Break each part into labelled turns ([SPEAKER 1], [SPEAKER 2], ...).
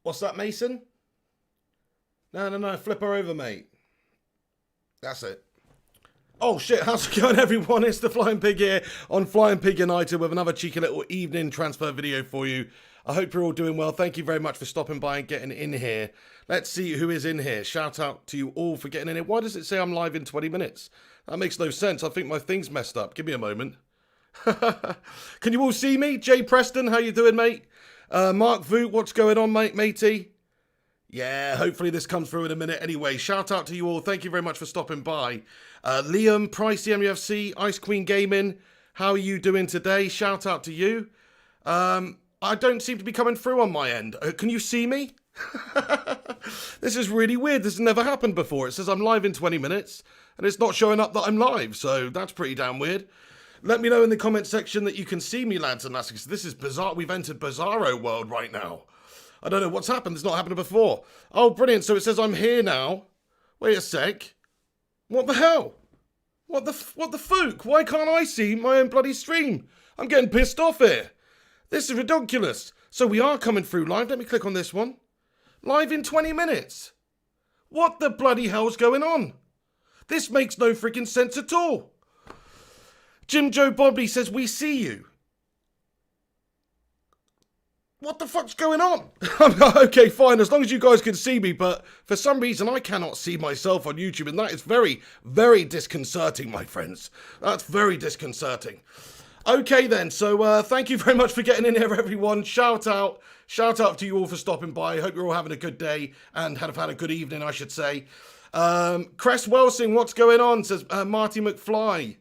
[SPEAKER 1] What's that, Mason? No. Flip her over, mate. That's it. Oh shit, how's it going, everyone? It's the Flying Pig here on Flying Pig United with another cheeky little evening transfer video for you. I hope you're all doing well. Thank you very much for stopping by and getting in here. Let's see who is in here. Shout out to you all for getting in here. Why does it say I'm live in 20 minutes? That makes no sense. I think my thing's messed up. Give me a moment. Can you all see me? Jay Preston, how you doing, mate? Mark Voot, what's going on, matey? Yeah, hopefully this comes through in a minute. Anyway, shout out to you all. Thank you very much for stopping by. Liam, Pricey MUFC, Ice Queen Gaming, how are you doing today? Shout out to you. I don't seem to be coming through on my end. Can you see me? This is really weird. This has never happened before. It says I'm live in 20 minutes, and it's not showing up that I'm live, so that's pretty damn weird. Let me know in the comment section that you can see me, lads and lassies. This is bizarre. We've entered Bizarro world right now. I don't know what's happened. It's not happened before. Oh, brilliant. So it says I'm here now. Wait a sec. What the hell? What the fook? Why can't I see my own bloody stream? I'm getting pissed off here. This is ridiculous. So we are coming through live. Let me click on this one. Live in 20 minutes. What the bloody hell's going on? This makes no freaking sense at all. Jim Joe Bobley says, we see you. What the fuck's going on? Okay, fine, as long as you guys can see me, but for some reason I cannot see myself on YouTube, and that is very, very disconcerting, my friends. That's very disconcerting. Okay then, so thank you very much for getting in here, everyone. Shout out to you all for stopping by. Hope you're all having a good day, and have had a good evening, I should say. Cress Welsing, what's going on? Says Marty McFly.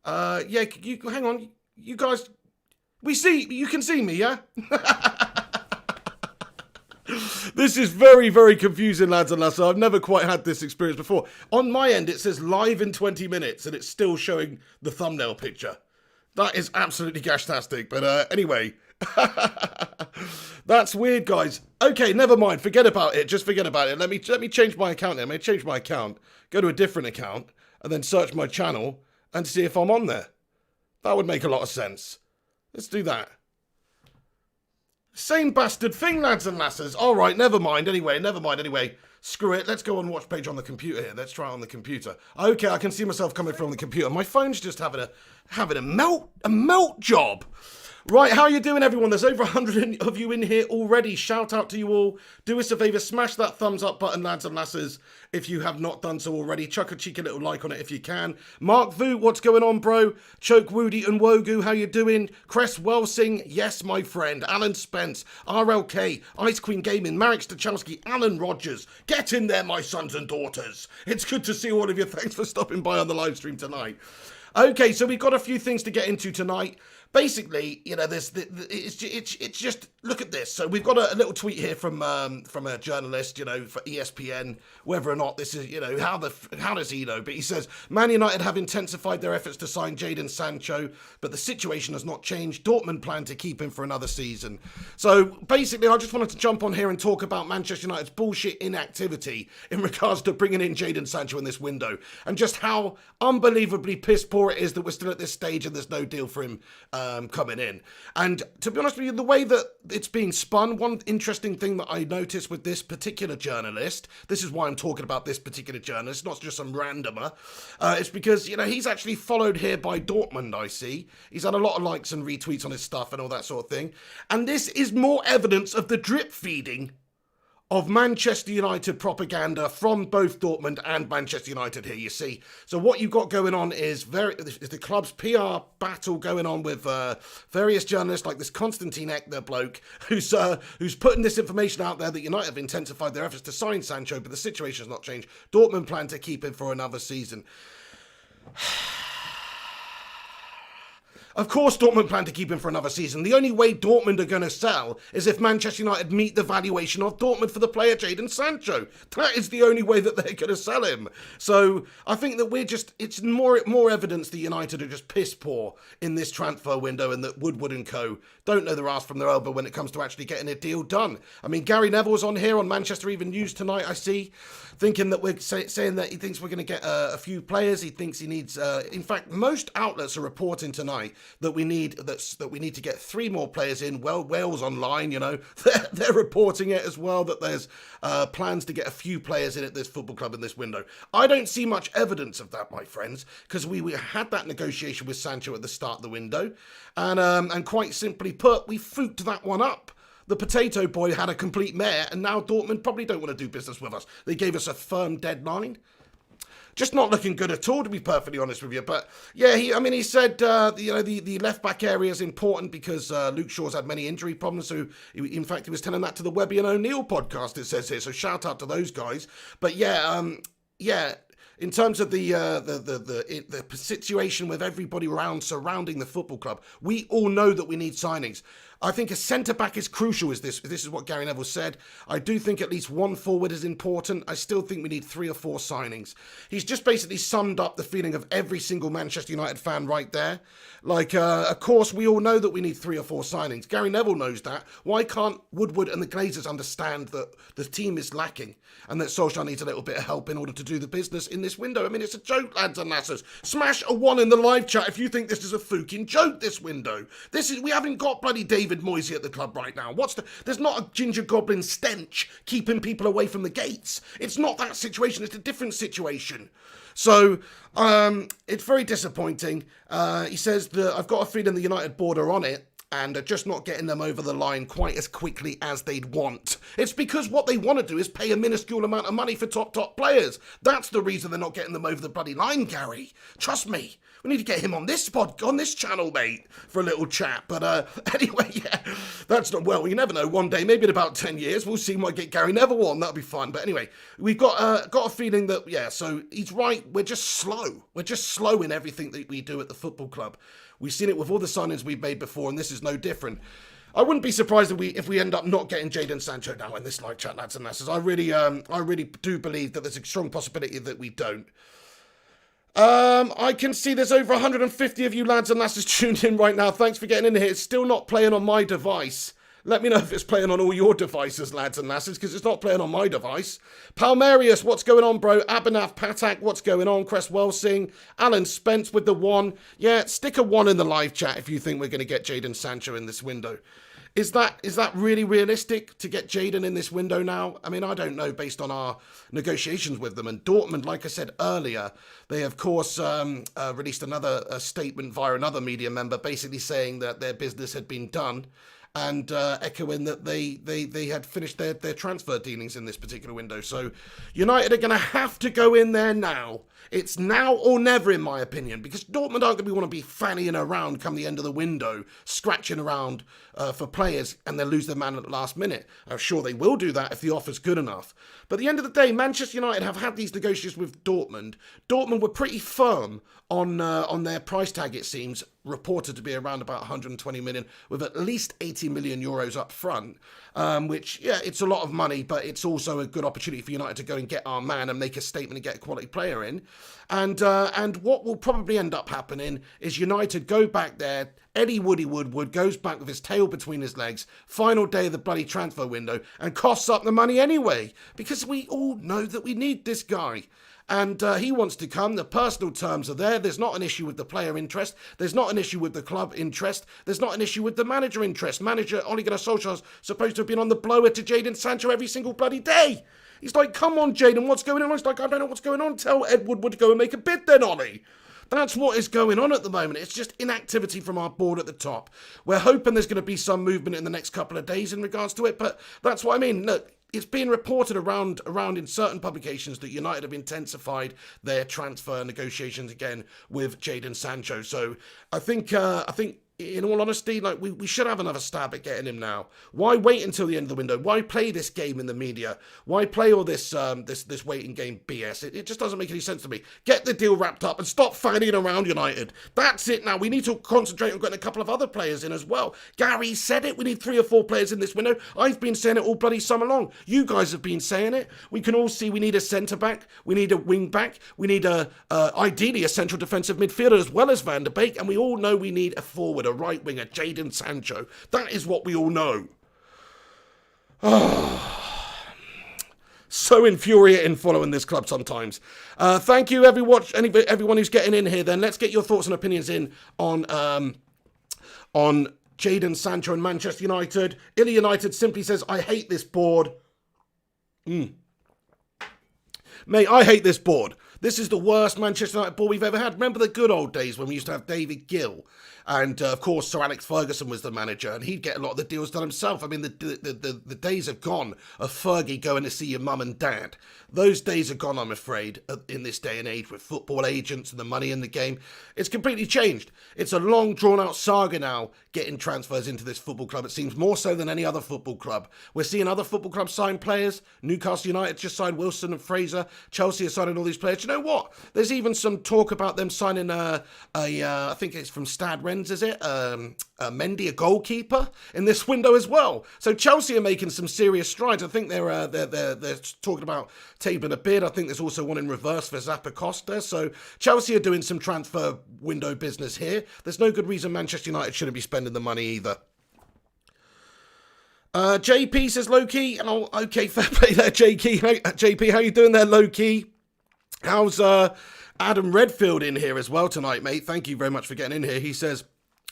[SPEAKER 1] Yeah, hang on, you guys... you can see me, yeah? This is very, very confusing, lads and lasses. I've never quite had this experience before. On my end, it says live in 20 minutes, and it's still showing the thumbnail picture. That is absolutely gashtastic, but anyway. That's weird, guys. Okay, never mind. Forget about it. Just forget about it. Let me change my account here. I'm going to change my account, go to a different account, and then search my channel and see if I'm on there. That would make a lot of sense. Let's do that. Same bastard thing, lads and lasses. All right, never mind. Anyway. Screw it. Let's go and watch page on the computer here. Let's try it on the computer. Okay, I can see myself coming from the computer. My phone's just having a melt job. Right, how are you doing, everyone? There's over 100 of you in here already. Shout out to you all. Do us a favour, smash that thumbs up button, lads and lasses, if you have not done so already. Chuck a cheeky little like on it if you can. Mark Vu, what's going on, bro? Choke Woody and Wogu, how you doing? Cress Welsing, yes, my friend. Alan Spence, RLK, Ice Queen Gaming, Marek Stachowski, Alan Rogers. Get in there, my sons and daughters. It's good to see all of you. Thanks for stopping by on the live stream tonight. Okay, so we've got a few things to get into tonight. Basically, you know, it's just, look at this. So we've got a little tweet here from a journalist, you know, for ESPN, whether or not this is, you know, how does he know? But he says, Man United have intensified their efforts to sign Jadon Sancho, but the situation has not changed. Dortmund plan to keep him for another season. So basically, I just wanted to jump on here and talk about Manchester United's bullshit inactivity in regards to bringing in Jadon Sancho in this window, and just how unbelievably piss poor it is that we're still at this stage and there's no deal for him coming in. And to be honest with you, the way that it's being spun, one interesting thing that I noticed with this particular journalist, this is why I'm talking about this particular journalist, not just some randomer, it's because, you know, he's actually followed here by Dortmund, I see. He's had a lot of likes and retweets on his stuff and all that sort of thing. And this is more evidence of the drip feeding of Manchester United propaganda from both Dortmund and Manchester United here, you see. So what you've got going on is the club's PR battle going on with various journalists like this Konstantin Ekner bloke who's putting this information out there that United have intensified their efforts to sign Sancho, but the situation has not changed. Dortmund plan to keep him for another season. Of course Dortmund plan to keep him for another season. The only way Dortmund are going to sell is if Manchester United meet the valuation of Dortmund for the player Jadon Sancho. That is the only way that they're going to sell him. So I think that it's more evidence that United are just piss poor in this transfer window, and that Woodward and co don't know their arse from their elbow when it comes to actually getting a deal done. I mean, Gary Neville's on here on Manchester Even News tonight, I see, thinking that we're saying that he thinks we're going to get a few players. He thinks he needs, in fact, most outlets are reporting tonight that we need to get 3 more players in. Well, Wales Online, they're reporting it as well, that there's plans to get a few players in at this football club in this window. I don't see much evidence of that, my friends, because we had that negotiation with Sancho at the start of the window, and quite simply put, we fooked that one up. The potato boy had a complete mare, and now Dortmund probably don't want to do business with us. They gave us a firm deadline. Just not looking good at all, to be perfectly honest with you. But yeah, he said the left back area is important because Luke Shaw's had many injury problems. So in fact, he was telling that to the Webby and O'Neill podcast. It says here. So shout out to those guys. But yeah. In terms of the situation with everybody surrounding the football club, we all know that we need signings. I think a centre-back is crucial, this is what Gary Neville said. I do think at least 1 forward is important. I still think we need 3 or 4 signings. He's just basically summed up the feeling of every single Manchester United fan right there. Of course, we all know that we need 3 or 4 signings. Gary Neville knows that. Why can't Woodward and the Glazers understand that the team is lacking and that Solskjaer needs a little bit of help in order to do the business in this window? I mean, it's a joke, lads and lasses. Smash a 1 in the live chat if you think this is a fucking joke, this window. We haven't got bloody David Moyes at the club right now. There's not a ginger goblin stench keeping people away from the gates. It's not that situation. It's a different situation. So it's very disappointing. He says that I've got a feeling the United board are on it and are just not getting them over the line quite as quickly as they'd want. It's because what they want to do is pay a minuscule amount of money for top players. That's the reason they're not getting them over the bloody line, Gary. Trust me. We need to get him on this channel, mate, for a little chat. But anyway, yeah, that's not, well, you never know. One day, maybe in about 10 years, we'll see, might get Gary Neville on. That'll be fun. But anyway, we've got a feeling that, yeah, so he's right. We're just slow. We're just slow in everything that we do at the football club. We've seen it with all the signings we've made before, and this is no different. I wouldn't be surprised if we end up not getting Jadon Sancho now in this live chat, lads and lasses. I really do believe that there's a strong possibility that we don't. I can see there's over 150 of you lads and lasses tuned in right now. Thanks for getting in here. It's still not playing on my device. Let me know if it's playing on all your devices, lads and lasses, because it's not playing on my device. Palmerius, what's going on, bro? Abhinav Patak, what's going on? Cresswell Singh. Alan Spence with the 1. Yeah, stick a 1 in the live chat if you think we're going to get Jadon Sancho in this window. Is that really realistic to get Jadon in this window now? I mean, I don't know based on our negotiations with them. And Dortmund, like I said earlier, they of course released another statement via another media member basically saying that their business had been done and echoing that they had finished their transfer dealings in this particular window. So United are going to have to go in there now. It's now or never, in my opinion, because Dortmund aren't going to want to be fannying around come the end of the window, scratching around for players, and they'll lose their man at the last minute. I'm sure they will do that if the offer's good enough. But at the end of the day, Manchester United have had these negotiations with Dortmund. Dortmund were pretty firm on their price tag, it seems, reported to be around about 120 million, with at least 80 million euros up front, which, yeah, it's a lot of money, but it's also a good opportunity for United to go and get our man and make a statement and get a quality player in. And what will probably end up happening is United go back there, Eddie Woodward goes back with his tail between his legs, final day of the bloody transfer window, and costs up the money anyway, because we all know that we need this guy. And he wants to come. The personal terms are there. There's not an issue with the player interest. There's not an issue with the club interest. There's not an issue with the manager interest. Manager Ole Gunnar Solskjaer's supposed to have been on the blower to Jadon Sancho every single bloody day. He's like, come on, Jadon, what's going on? He's like, I don't know what's going on. Tell Ed Woodward to go and make a bid then, Ollie. That's what is going on at the moment. It's just inactivity from our board at the top. We're hoping there's going to be some movement in the next couple of days in regards to it, but that's what I mean. Look, it's being reported around in certain publications that United have intensified their transfer negotiations again with Jadon Sancho. So I think in all honesty, like we should have another stab at getting him now. Why wait until the end of the window? Why play this game in the media? Why play all this this waiting game BS? It just doesn't make any sense to me. Get the deal wrapped up and stop fanning around United. That's it now. We need to concentrate on getting a couple of other players in as well. Gary said it. We need 3 or 4 players in this window. I've been saying it all bloody summer long. You guys have been saying it. We can all see we need a centre-back. We need a wing-back. We need ideally a central defensive midfielder as well as Van der Beek. And we all know we need a forward, a right winger, Jadon Sancho. That is what we all know. So infuriating following this club sometimes. Thank you everyone who's getting in here then. Let's get your thoughts and opinions in on on Jadon Sancho and Manchester United. Illy United simply says, I hate this board. Mate, I hate this board. This is the worst Manchester United board we've ever had. Remember the good old days when we used to have David Gill? And, of course, Sir Alex Ferguson was the manager, and he'd get a lot of the deals done himself. I mean, the days have gone of Fergie going to see your mum and dad. Those days are gone, I'm afraid, in this day and age with football agents and the money in the game. It's completely changed. It's a long, drawn-out saga now getting transfers into this football club. It seems more so than any other football club. We're seeing other football clubs sign players. Newcastle United just signed Wilson and Fraser. Chelsea are signing all these players. You know what? There's even some talk about them signing I think it's from Stad Rennes, is it? Mendy, a goalkeeper, in this window as well. So Chelsea are making some serious strides. I think they're talking about tabling a bid. I think there's also one in reverse for Zappa Costa. So Chelsea are doing some transfer window business here. There's no good reason Manchester United shouldn't be spending the money either. JP says low-key. Oh, okay, fair play there, JP. How you doing there, low-key? How's Adam Redfield in here as well tonight, mate? Thank you very much for getting in here. He says,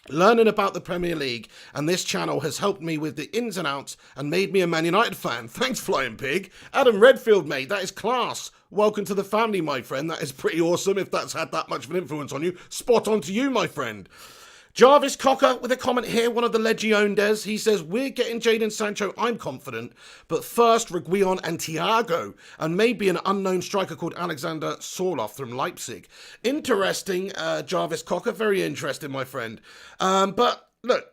[SPEAKER 1] learning about the Premier League and this channel has helped me with the ins and outs and made me a Man United fan. Thanks, Flying Pig. Adam Redfield, mate, that is class. Welcome to the family, my friend. That is pretty awesome if that's had that much of an influence on you. Spot on to you, my friend. Jarvis Cocker with a comment here, one of the Legiondes. He says, we're getting Jadon Sancho, I'm confident, but first Reguilon and Thiago, and maybe an unknown striker called Alexander Sorloth from Leipzig. Interesting, Jarvis Cocker, very interesting, my friend. But look,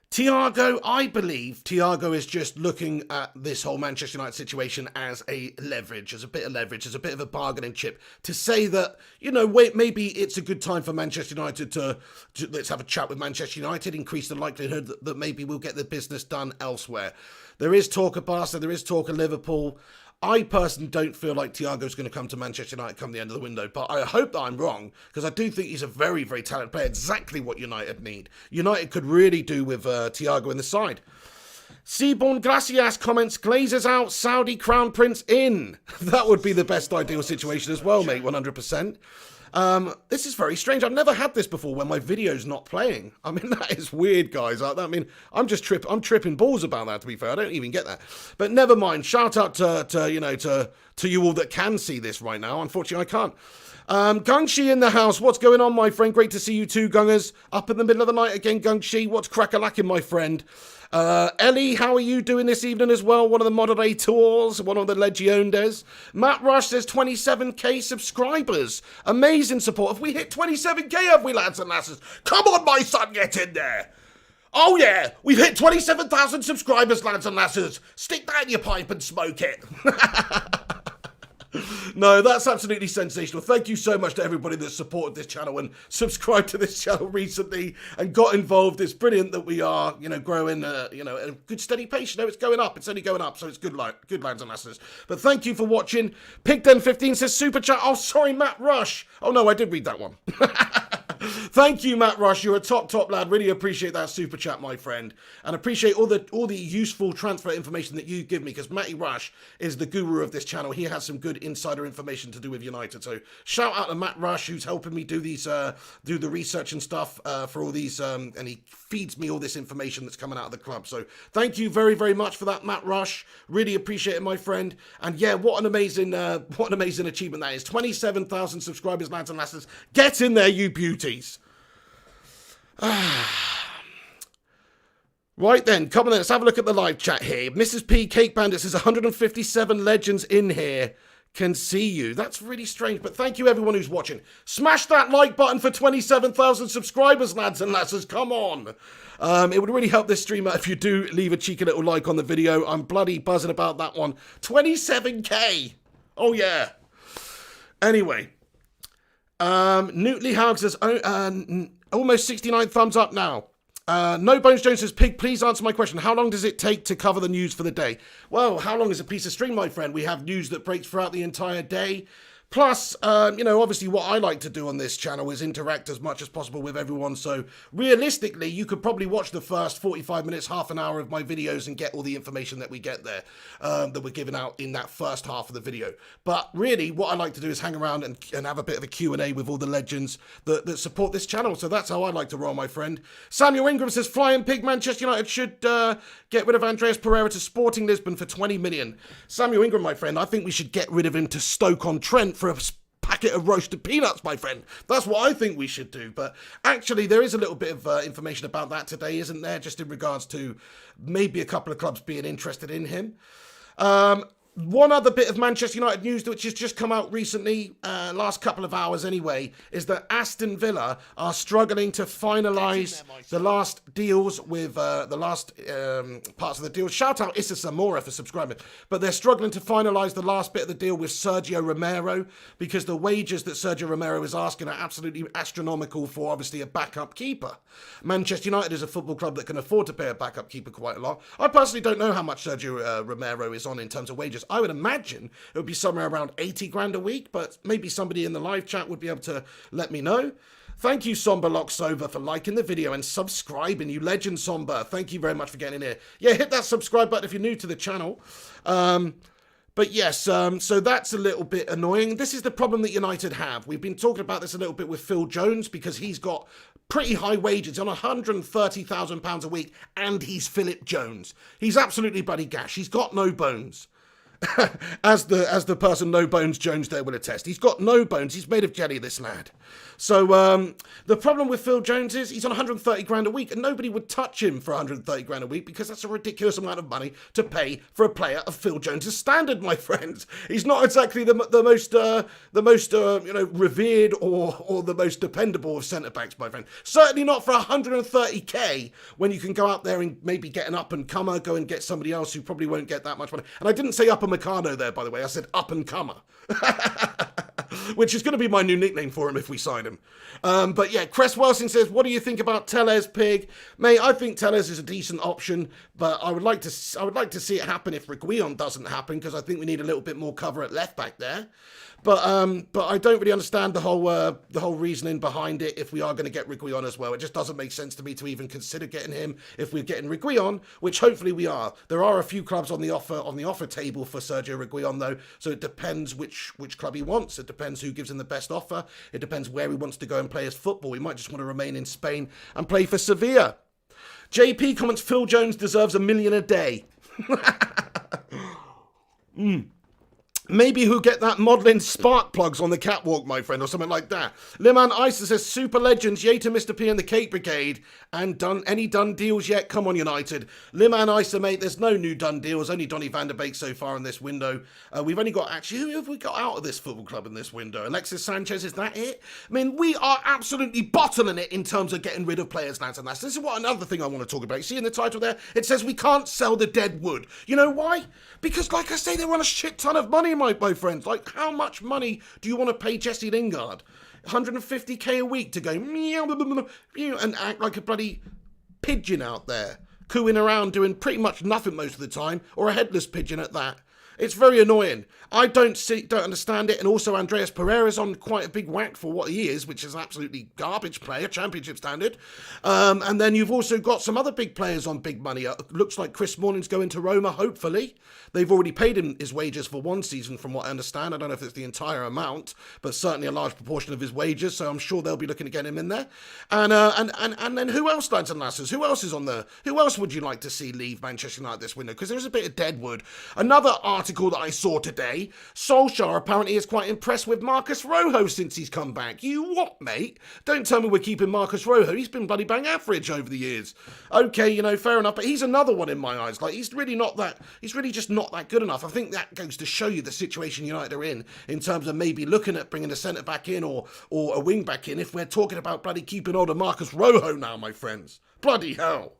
[SPEAKER 1] Thiago, I believe Thiago is just looking at this whole Manchester United situation as a leverage, as a bit of a bargaining chip to say that, you know, wait, maybe it's a good time for Manchester United to let's have a chat with Manchester United, increase the likelihood that maybe we'll get the business done elsewhere. There is talk of Barca, there is talk of Liverpool. I personally don't feel like Thiago's going to come to Manchester United come the end of the window, but I hope that I'm wrong, because I do think he's a very, very talented player, exactly what United need. United could really do with Thiago in the side. Seaborn Glacias comments, Glazers out, Saudi Crown Prince in. That would be the best ideal situation as well, mate, 100%. This is very strange. I've never had this before when my video's not playing. I mean, that is weird, guys. I mean, I'm tripping balls about that, to be fair. I don't even get that. But never mind. Shout out to you all that can see this right now. Unfortunately, I can't. Gungshi in the house. What's going on, my friend? Great to see you too, Gungers. Up in the middle of the night again, Gungshi. What's crack-a-lacking, my friend? Ellie, how are you doing this evening as well? One of the moderators, one of the Legiondes. Matt Rush says 27k subscribers. Amazing support. Have we hit 27k, have we, lads and lasses? Come on, my son, get in there. Oh, yeah, we've hit 27,000 subscribers, lads and lasses. Stick that in your pipe and smoke it. No, that's absolutely sensational. Thank you so much to everybody that supported this channel and subscribed to this channel recently and got involved. It's brilliant that we are, growing, at a good steady pace. It's going up. It's only going up, so it's good lads and lasses. But thank you for watching. Pigden15 says super chat. Oh, sorry, Matt Rush. Oh, no, I did read that one. Thank you, Matt Rush. You're a top lad. Really appreciate that super chat, my friend. And appreciate all the useful transfer information that you give me, because Matty Rush is the guru of this channel. He has some good insider information to do with United. So shout out to Matt Rush, who's helping me do the research and stuff for all these, and he feeds me all this information that's coming out of the club. So thank you very, very much for that, Matt Rush. Really appreciate it, my friend. And yeah, what an amazing achievement that is. 27,000 subscribers, lads and lasses. Get in there, you beauties. Right then, come on then, let's have a look at the live chat here. Mrs. P Cake Bandit says 157 legends in here can see you. That's really strange, but thank you everyone who's watching. Smash that like button for 27,000 subscribers, lads and lasses. Come on. It would really help this stream out if you do leave a cheeky little like on the video. I'm bloody buzzing about that one. 27k. Oh yeah. Anyway. Newtley Howard says almost 69 thumbs up now. No Bones Jones says, Pig, please answer my question. How long does it take to cover the news for the day? Well, how long is a piece of string, my friend? We have news that breaks throughout the entire day. Plus, obviously what I like to do on this channel is interact as much as possible with everyone. So realistically, you could probably watch the first 45 minutes, half an hour of my videos and get all the information that we get there, that we're giving out in that first half of the video. But really, what I like to do is hang around and have a bit of a Q&A with all the legends that support this channel. So that's how I like to roll, my friend. Samuel Ingram says, Flying Pig, Manchester United should get rid of Andreas Pereira to Sporting Lisbon for 20 million. Samuel Ingram, my friend, I think we should get rid of him to Stoke-on-Trent for a packet of roasted peanuts, my friend. That's what I think we should do. But actually, there is a little bit of information about that today, isn't there? Just in regards to maybe a couple of clubs being interested in him. One other bit of Manchester United news which has just come out recently, last couple of hours anyway, is that Aston Villa are struggling to finalise the last deals with the last parts of the deal. Shout out Issa Zamora for subscribing. But they're struggling to finalise the last bit of the deal with Sergio Romero because the wages that Sergio Romero is asking are absolutely astronomical for obviously a backup keeper. Manchester United is a football club that can afford to pay a backup keeper quite a lot. I personally don't know how much Sergio Romero is on in terms of wages. I would imagine it would be somewhere around 80 grand a week, but maybe somebody in the live chat would be able to let me know. Thank you, Somber Locksova, for liking the video and subscribing. You legend, Somber. Thank you very much for getting in here. Yeah, hit that subscribe button if you're new to the channel. But yes, so that's a little bit annoying. This is the problem that United have. We've been talking about this a little bit with Phil Jones because he's got pretty high wages on £130,000 a week, and he's Philip Jones. He's absolutely bloody gash. He's got no bones. as the person No Bones Jones there will attest. He's got no bones. He's made of jelly, this lad. So the problem with Phil Jones is he's on 130 grand a week, and nobody would touch him for 130 grand a week because that's a ridiculous amount of money to pay for a player of Phil Jones's standard, my friends. He's not exactly the most revered or the most dependable of centre backs, my friend. Certainly not for 130k when you can go out there and maybe get an up and comer, go and get somebody else who probably won't get that much money. And I didn't say upper Meccano there, by the way. I said up and comer. Which is going to be my new nickname for him if we sign him. But yeah, Cress Wilson says, what do you think about Tellez, Pig? Mate, I think Tellez is a decent option, but I would like to see it happen if Reguilon doesn't happen, because I think we need a little bit more cover at left back there. But I don't really understand the whole reasoning behind it if we are going to get Reguilon as well. It just doesn't make sense to me to even consider getting him if we're getting Reguilon, which hopefully we are. There are a few clubs on the offer table for Sergio Reguilon though, so it depends which club he wants. It depends who gives him the best offer. It depends where he wants to go and play his football. He might just want to remain in Spain and play for Sevilla. JP comments, Phil Jones deserves $1 million a day. Maybe who get that modelling spark plugs on the catwalk, my friend, or something like that. Liman Isa says, super legends, yay to Mr. P and the Cape Brigade. And any done deals yet? Come on, United. Liman Isa, mate, there's no new done deals. Only Donny van der Beek so far in this window. We've only got, actually, who have we got out of this football club in this window? Alexis Sanchez, is that it? I mean, we are absolutely bottling it in terms of getting rid of players, lads and lads. This is what another thing I want to talk about. You see in the title there? It says we can't sell the Deadwood. You know why? Because, like I say, they're on a shit ton of money, my friends. Like, how much money do you want to pay Jesse Lingard? 150k a week to go meow, meow, and act like a bloody pigeon out there, cooing around doing pretty much nothing most of the time, or a headless pigeon at that. It's very annoying. I don't understand it. And also Andreas Pereira's on quite a big whack for what he is, which is absolutely garbage player, championship standard. And then you've also got some other big players on big money. Looks like Chris Smalling's going to Roma, hopefully. They've already paid him his wages for one season, from what I understand. I don't know if it's the entire amount, but certainly a large proportion of his wages. So I'm sure they'll be looking to get him in there. And then who else, lads and lasses? Who else is on there? Who else would you like to see leave Manchester United this window? Because there's a bit of Deadwood. Another article that I saw today, Solskjaer apparently is quite impressed with Marcus Rojo since he's come back. You what, mate? Don't tell me we're keeping Marcus Rojo. He's been bloody bang average over the years. Okay, you know, fair enough, but he's another one in my eyes. Like, he's really just not that good enough. I think that goes to show you the situation United are in terms of maybe looking at bringing a centre back in or a wing back in if we're talking about bloody keeping hold of Marcus Rojo now, my friends. Bloody hell.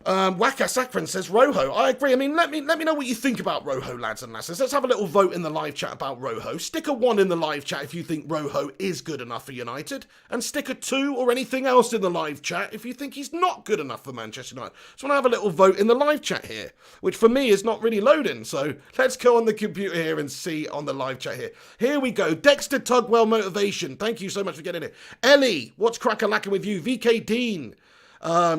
[SPEAKER 1] Waka Sakran says Rojo. I agree. I mean, let me know what you think about Rojo, lads and lasses. Let's have a little vote in the live chat about Rojo. Stick a 1 in the live chat if you think Rojo is good enough for United, and stick a 2 or anything else in the live chat if you think he's not good enough for Manchester United. So I want to have a little vote in the live chat here, which for me is not really loading. So let's go on the computer here and see on the live chat here. Here we go. Dexter Tugwell Motivation. Thank you so much for getting it. Ellie, what's crack-a-lacking with you? VK Dean.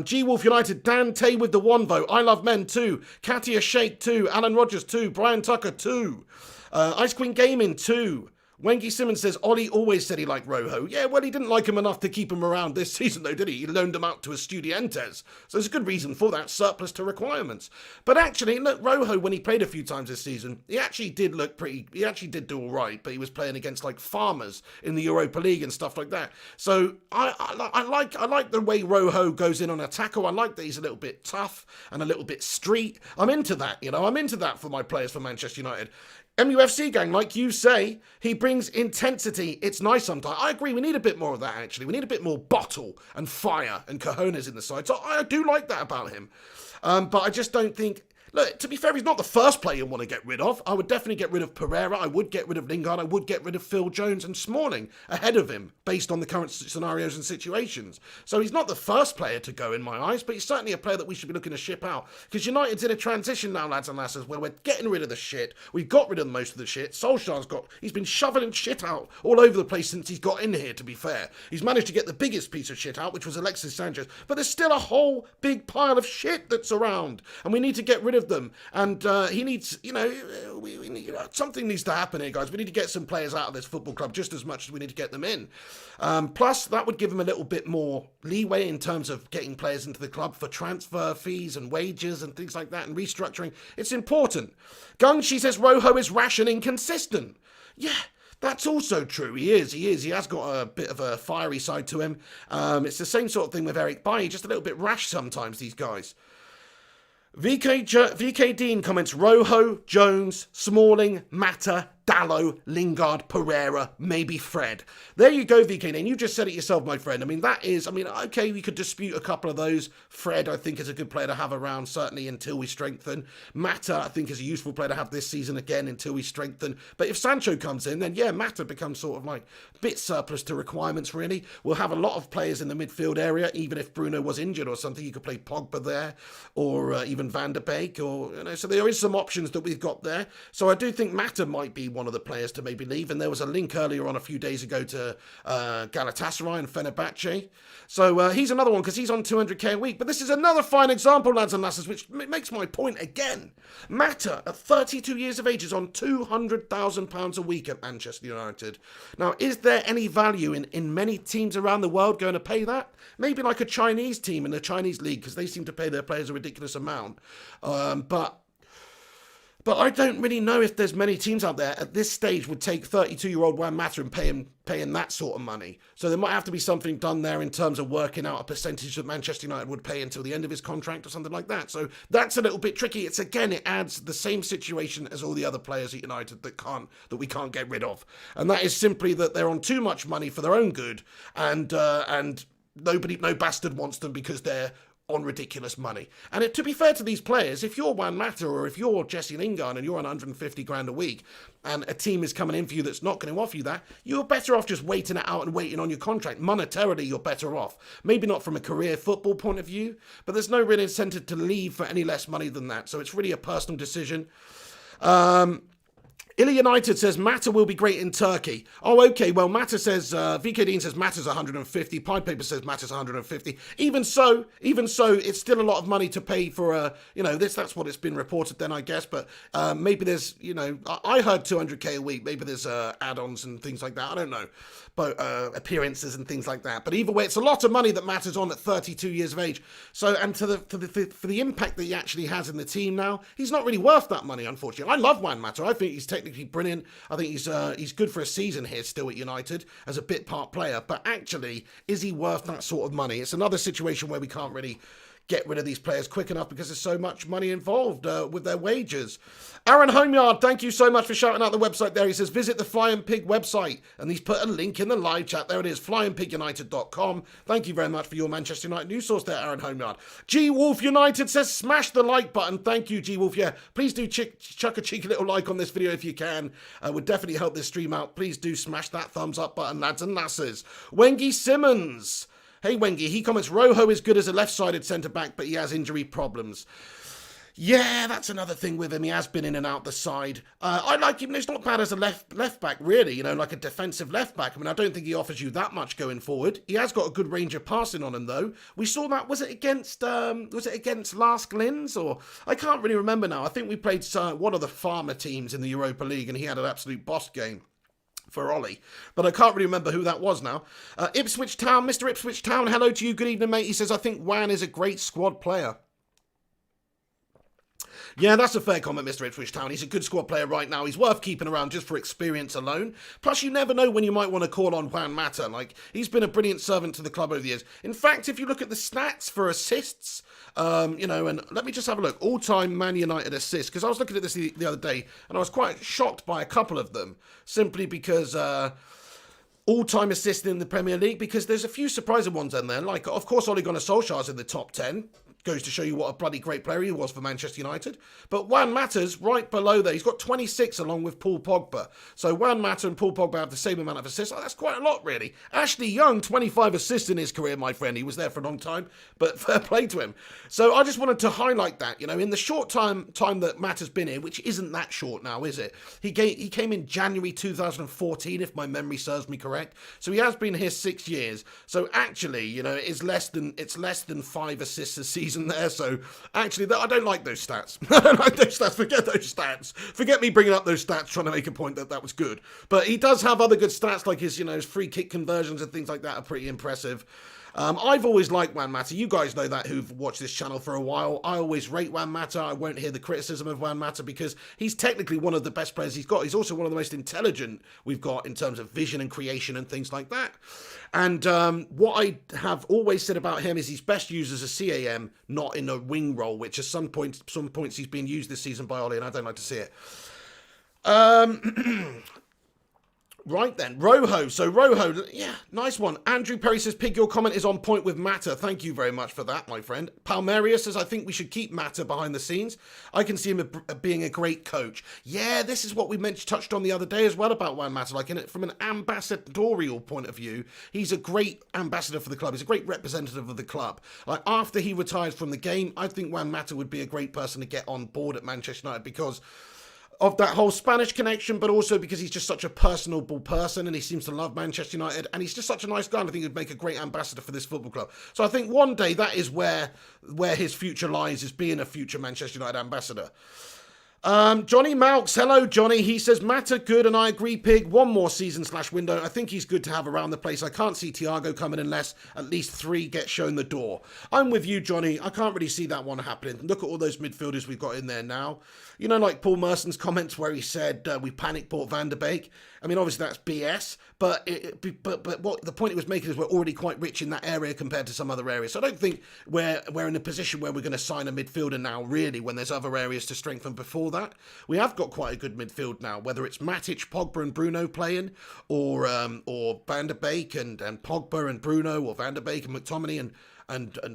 [SPEAKER 1] G Wolf United, Dan Tay with the 1 vote. I Love Men 2. Katia Sheikh 2. Alan Rogers 2. Brian Tucker 2. Ice Queen Gaming 2. Wengy Simmons says, Ollie always said he liked Rojo. Yeah, well, he didn't like him enough to keep him around this season, though, did he? He loaned him out to Estudiantes. So there's a good reason for that, surplus to requirements. But actually, look, Rojo, when he played a few times this season, he actually did do all right, but he was playing against, like, farmers in the Europa League and stuff like that. So I like the way Rojo goes in on a tackle. I like that he's a little bit tough and a little bit street. I'm into that, I'm into that for my players for Manchester United. MUFC gang, like you say, he brings intensity. It's nice sometimes. I agree, we need a bit more of that, actually. We need a bit more bottle and fire and cojones in the side. So I do like that about him. But I just don't think... Look, to be fair, he's not the first player you want to get rid of. I would definitely get rid of Pereira. I would get rid of Lingard. I would get rid of Phil Jones and Smalling ahead of him, based on the current scenarios and situations. So he's not the first player to go in my eyes, but he's certainly a player that we should be looking to ship out. Because United's in a transition now, lads and lasses, where we're getting rid of the shit. We've got rid of most of the shit. He's been shoveling shit out all over the place since he's got in here, to be fair. He's managed to get the biggest piece of shit out, which was Alexis Sanchez. But there's still a whole big pile of shit that's around, and we need to get rid of them. And he needs, something needs to happen here, guys. We need to get some players out of this football club just as much as we need to get them in. Plus, that would give him a little bit more leeway in terms of getting players into the club for transfer fees and wages and things like that and restructuring. It's important. Gung, she says Rojo is rash and inconsistent. Yeah. That's also true. He is. He has got a bit of a fiery side to him. It's the same sort of thing with Eric Bailly, just a little bit rash sometimes, these guys. VK Dean comments, Rojo, Jones, Smalling, Mata, Dallo, Lingard, Pereira, maybe Fred. There you go, VK Dean. You just said it yourself, my friend. Okay, we could dispute a couple of those. Fred, I think, is a good player to have around, certainly until we strengthen. Mata, I think, is a useful player to have this season again until we strengthen. But if Sancho comes in, then yeah, Mata becomes sort of like a bit surplus to requirements, really. We'll have a lot of players in the midfield area, even if Bruno was injured or something. You could play Pogba there, or even Van der Beek, or, so there is some options that we've got there. So I do think Mata might be one of the players to maybe leave, and there was a link earlier on a few days ago to Galatasaray and Fenerbahce. So he's another one because he's on 200k a week. But this is another fine example, lads and lasses, which makes my point again. Mata, at 32 years of age, is on £200,000 a week at Manchester United. Now, is there any value in many teams around the world going to pay that? Maybe like a Chinese team in the Chinese league, because they seem to pay their players a ridiculous amount. But I don't really know if there's many teams out there at this stage would take 32-year-old Juan Mata and pay him that sort of money. So there might have to be something done there in terms of working out a percentage that Manchester United would pay until the end of his contract or something like that. So that's a little bit tricky. It adds the same situation as all the other players at United that we can't get rid of. And that is simply that they're on too much money for their own good, and no bastard wants them because they're on ridiculous money. And to be fair to these players, if you're Juan Mata or if you're Jesse Lingard and you're on 150 grand a week and a team is coming in for you that's not going to offer you that, you're better off just waiting it out and waiting on your contract. Monetarily, you're better off. Maybe not from a career football point of view, but there's no real incentive to leave for any less money than that. So it's really a personal decision. Illy United says Mata will be great in Turkey. Oh, okay. Well, Mata says, VK Dean says Mata's 150. Pied Paper says Mata's 150. Even so, it's still a lot of money to pay for that's what it's been reported then, I guess. But maybe there's, I heard 200k a week. Maybe there's add-ons and things like that. I don't know. But appearances and things like that. But either way, it's a lot of money that Mata's on at 32 years of age. So, and for the impact that he actually has in the team now, he's not really worth that money, unfortunately. I love Juan Mata. I think he's technically brilliant. I think he's good for a season here still at United as a bit part player. But actually, is he worth that sort of money? It's another situation where we can't really get rid of these players quick enough because there's so much money involved with their wages. Aaron Homeyard, thank you so much for shouting out the website there. He says, visit the Flying Pig website. And he's put a link in the live chat. There it is, flyingpigunited.com. Thank you very much for your Manchester United news source there, Aaron Homeyard. G Wolf United says, smash the like button. Thank you, G Wolf. Yeah, please do chuck a cheeky little like on this video if you can. Would definitely help this stream out. Please do smash that thumbs up button, lads and lasses. Wengy Simmons. Hey, Wengy, he comments, Rojo is good as a left-sided centre-back, but he has injury problems. Yeah, that's another thing with him. He has been in and out the side. I like him. He's not bad as a left back, really. You know, like a defensive left back. I mean, I don't think he offers you that much going forward. He has got a good range of passing on him, though. We saw that. Was it against Lars Glynns? Or I can't really remember now. I think we played one of the farmer teams in the Europa League, and he had an absolute boss game for Ollie, but I can't really remember who that was now. Ipswich Town, Mr. Ipswich Town, hello to you. Good evening, mate. He says, I think Juan is a great squad player. Yeah, that's a fair comment, Mr. Ipswich Town. He's a good squad player right now. He's worth keeping around just for experience alone. Plus, you never know when you might want to call on Juan Mata. Like, he's been a brilliant servant to the club over the years. In fact, if you look at the stats for assists, you know, and let me just have a look. All-time Man United assists, because I was looking at this the other day, and I was quite shocked by a couple of them, simply because all-time assists in the Premier League, because there's a few surprising ones in there. Like, of course, Ole Gunnar Solskjaer's in the top 10. Goes to show you what a bloody great player he was for Manchester United. But Juan Mata's right below there. He's got 26 along with Paul Pogba. So Juan Mata and Paul Pogba have the same amount of assists. Oh, that's quite a lot, really. Ashley Young, 25 assists in his career, my friend. He was there for a long time, but fair play to him. So I just wanted to highlight that, you know, in the short time that Mata's been here, which isn't that short now, is it? He came in January 2014, if my memory serves me correct. So he has been here 6 years. So actually, you know, it's less than 5 assists a season there, so actually I don't like those stats. I don't like those stats. Forget those stats. Forget me bringing up those stats trying to make a point that was good. But he does have other good stats, like his, you know, his free kick conversions and things like that are pretty impressive. I've always liked Juan Mata. You guys know that who've watched this channel for a while. I always rate Juan Mata. I won't hear the criticism of Juan Mata because he's technically one of the best players he's got. He's also one of the most intelligent we've got in terms of vision and creation and things like that. And what I have always said about him is he's best used as a CAM, not in a wing role, which at some points he's been used this season by Ollie, and I don't like to see it. Right then, Rojo. So Rojo, yeah, nice one. Andrew Perry says, Pig, your comment is on point with Mata. Thank you very much for that, my friend. Palmeria says, I think we should keep Mata behind the scenes. I can see him being a great coach. Yeah, this is what we touched on the other day as well about Juan Mata. Like, from an ambassadorial point of view, he's a great ambassador for the club. He's a great representative of the club. Like, after he retires from the game, I think Juan Mata would be a great person to get on board at Manchester United because of that whole Spanish connection, but also because he's just such a personable person and he seems to love Manchester United and he's just such a nice guy and I think he'd make a great ambassador for this football club. So I think one day that is where his future lies, is being a future Manchester United ambassador. Johnny Malks, hello Johnny. He says, Mata good, and I agree, Pig. One more season/window. I think he's good to have around the place. I can't see Thiago coming unless at least 3 get shown the door. I'm with you, Johnny. I can't really see that one happening. Look at all those midfielders we've got in there now. You know, like Paul Merson's comments where he said we panic bought Van der Beek. I mean, obviously that's BS, but what the point he was making is we're already quite rich in that area compared to some other areas. So I don't think we're in a position where we're going to sign a midfielder now, really, when there's other areas to strengthen before that. We have got quite a good midfield now, whether it's Matic, Pogba and Bruno playing, or Van der Beek and Pogba and Bruno, or Van der Beek and McTominay and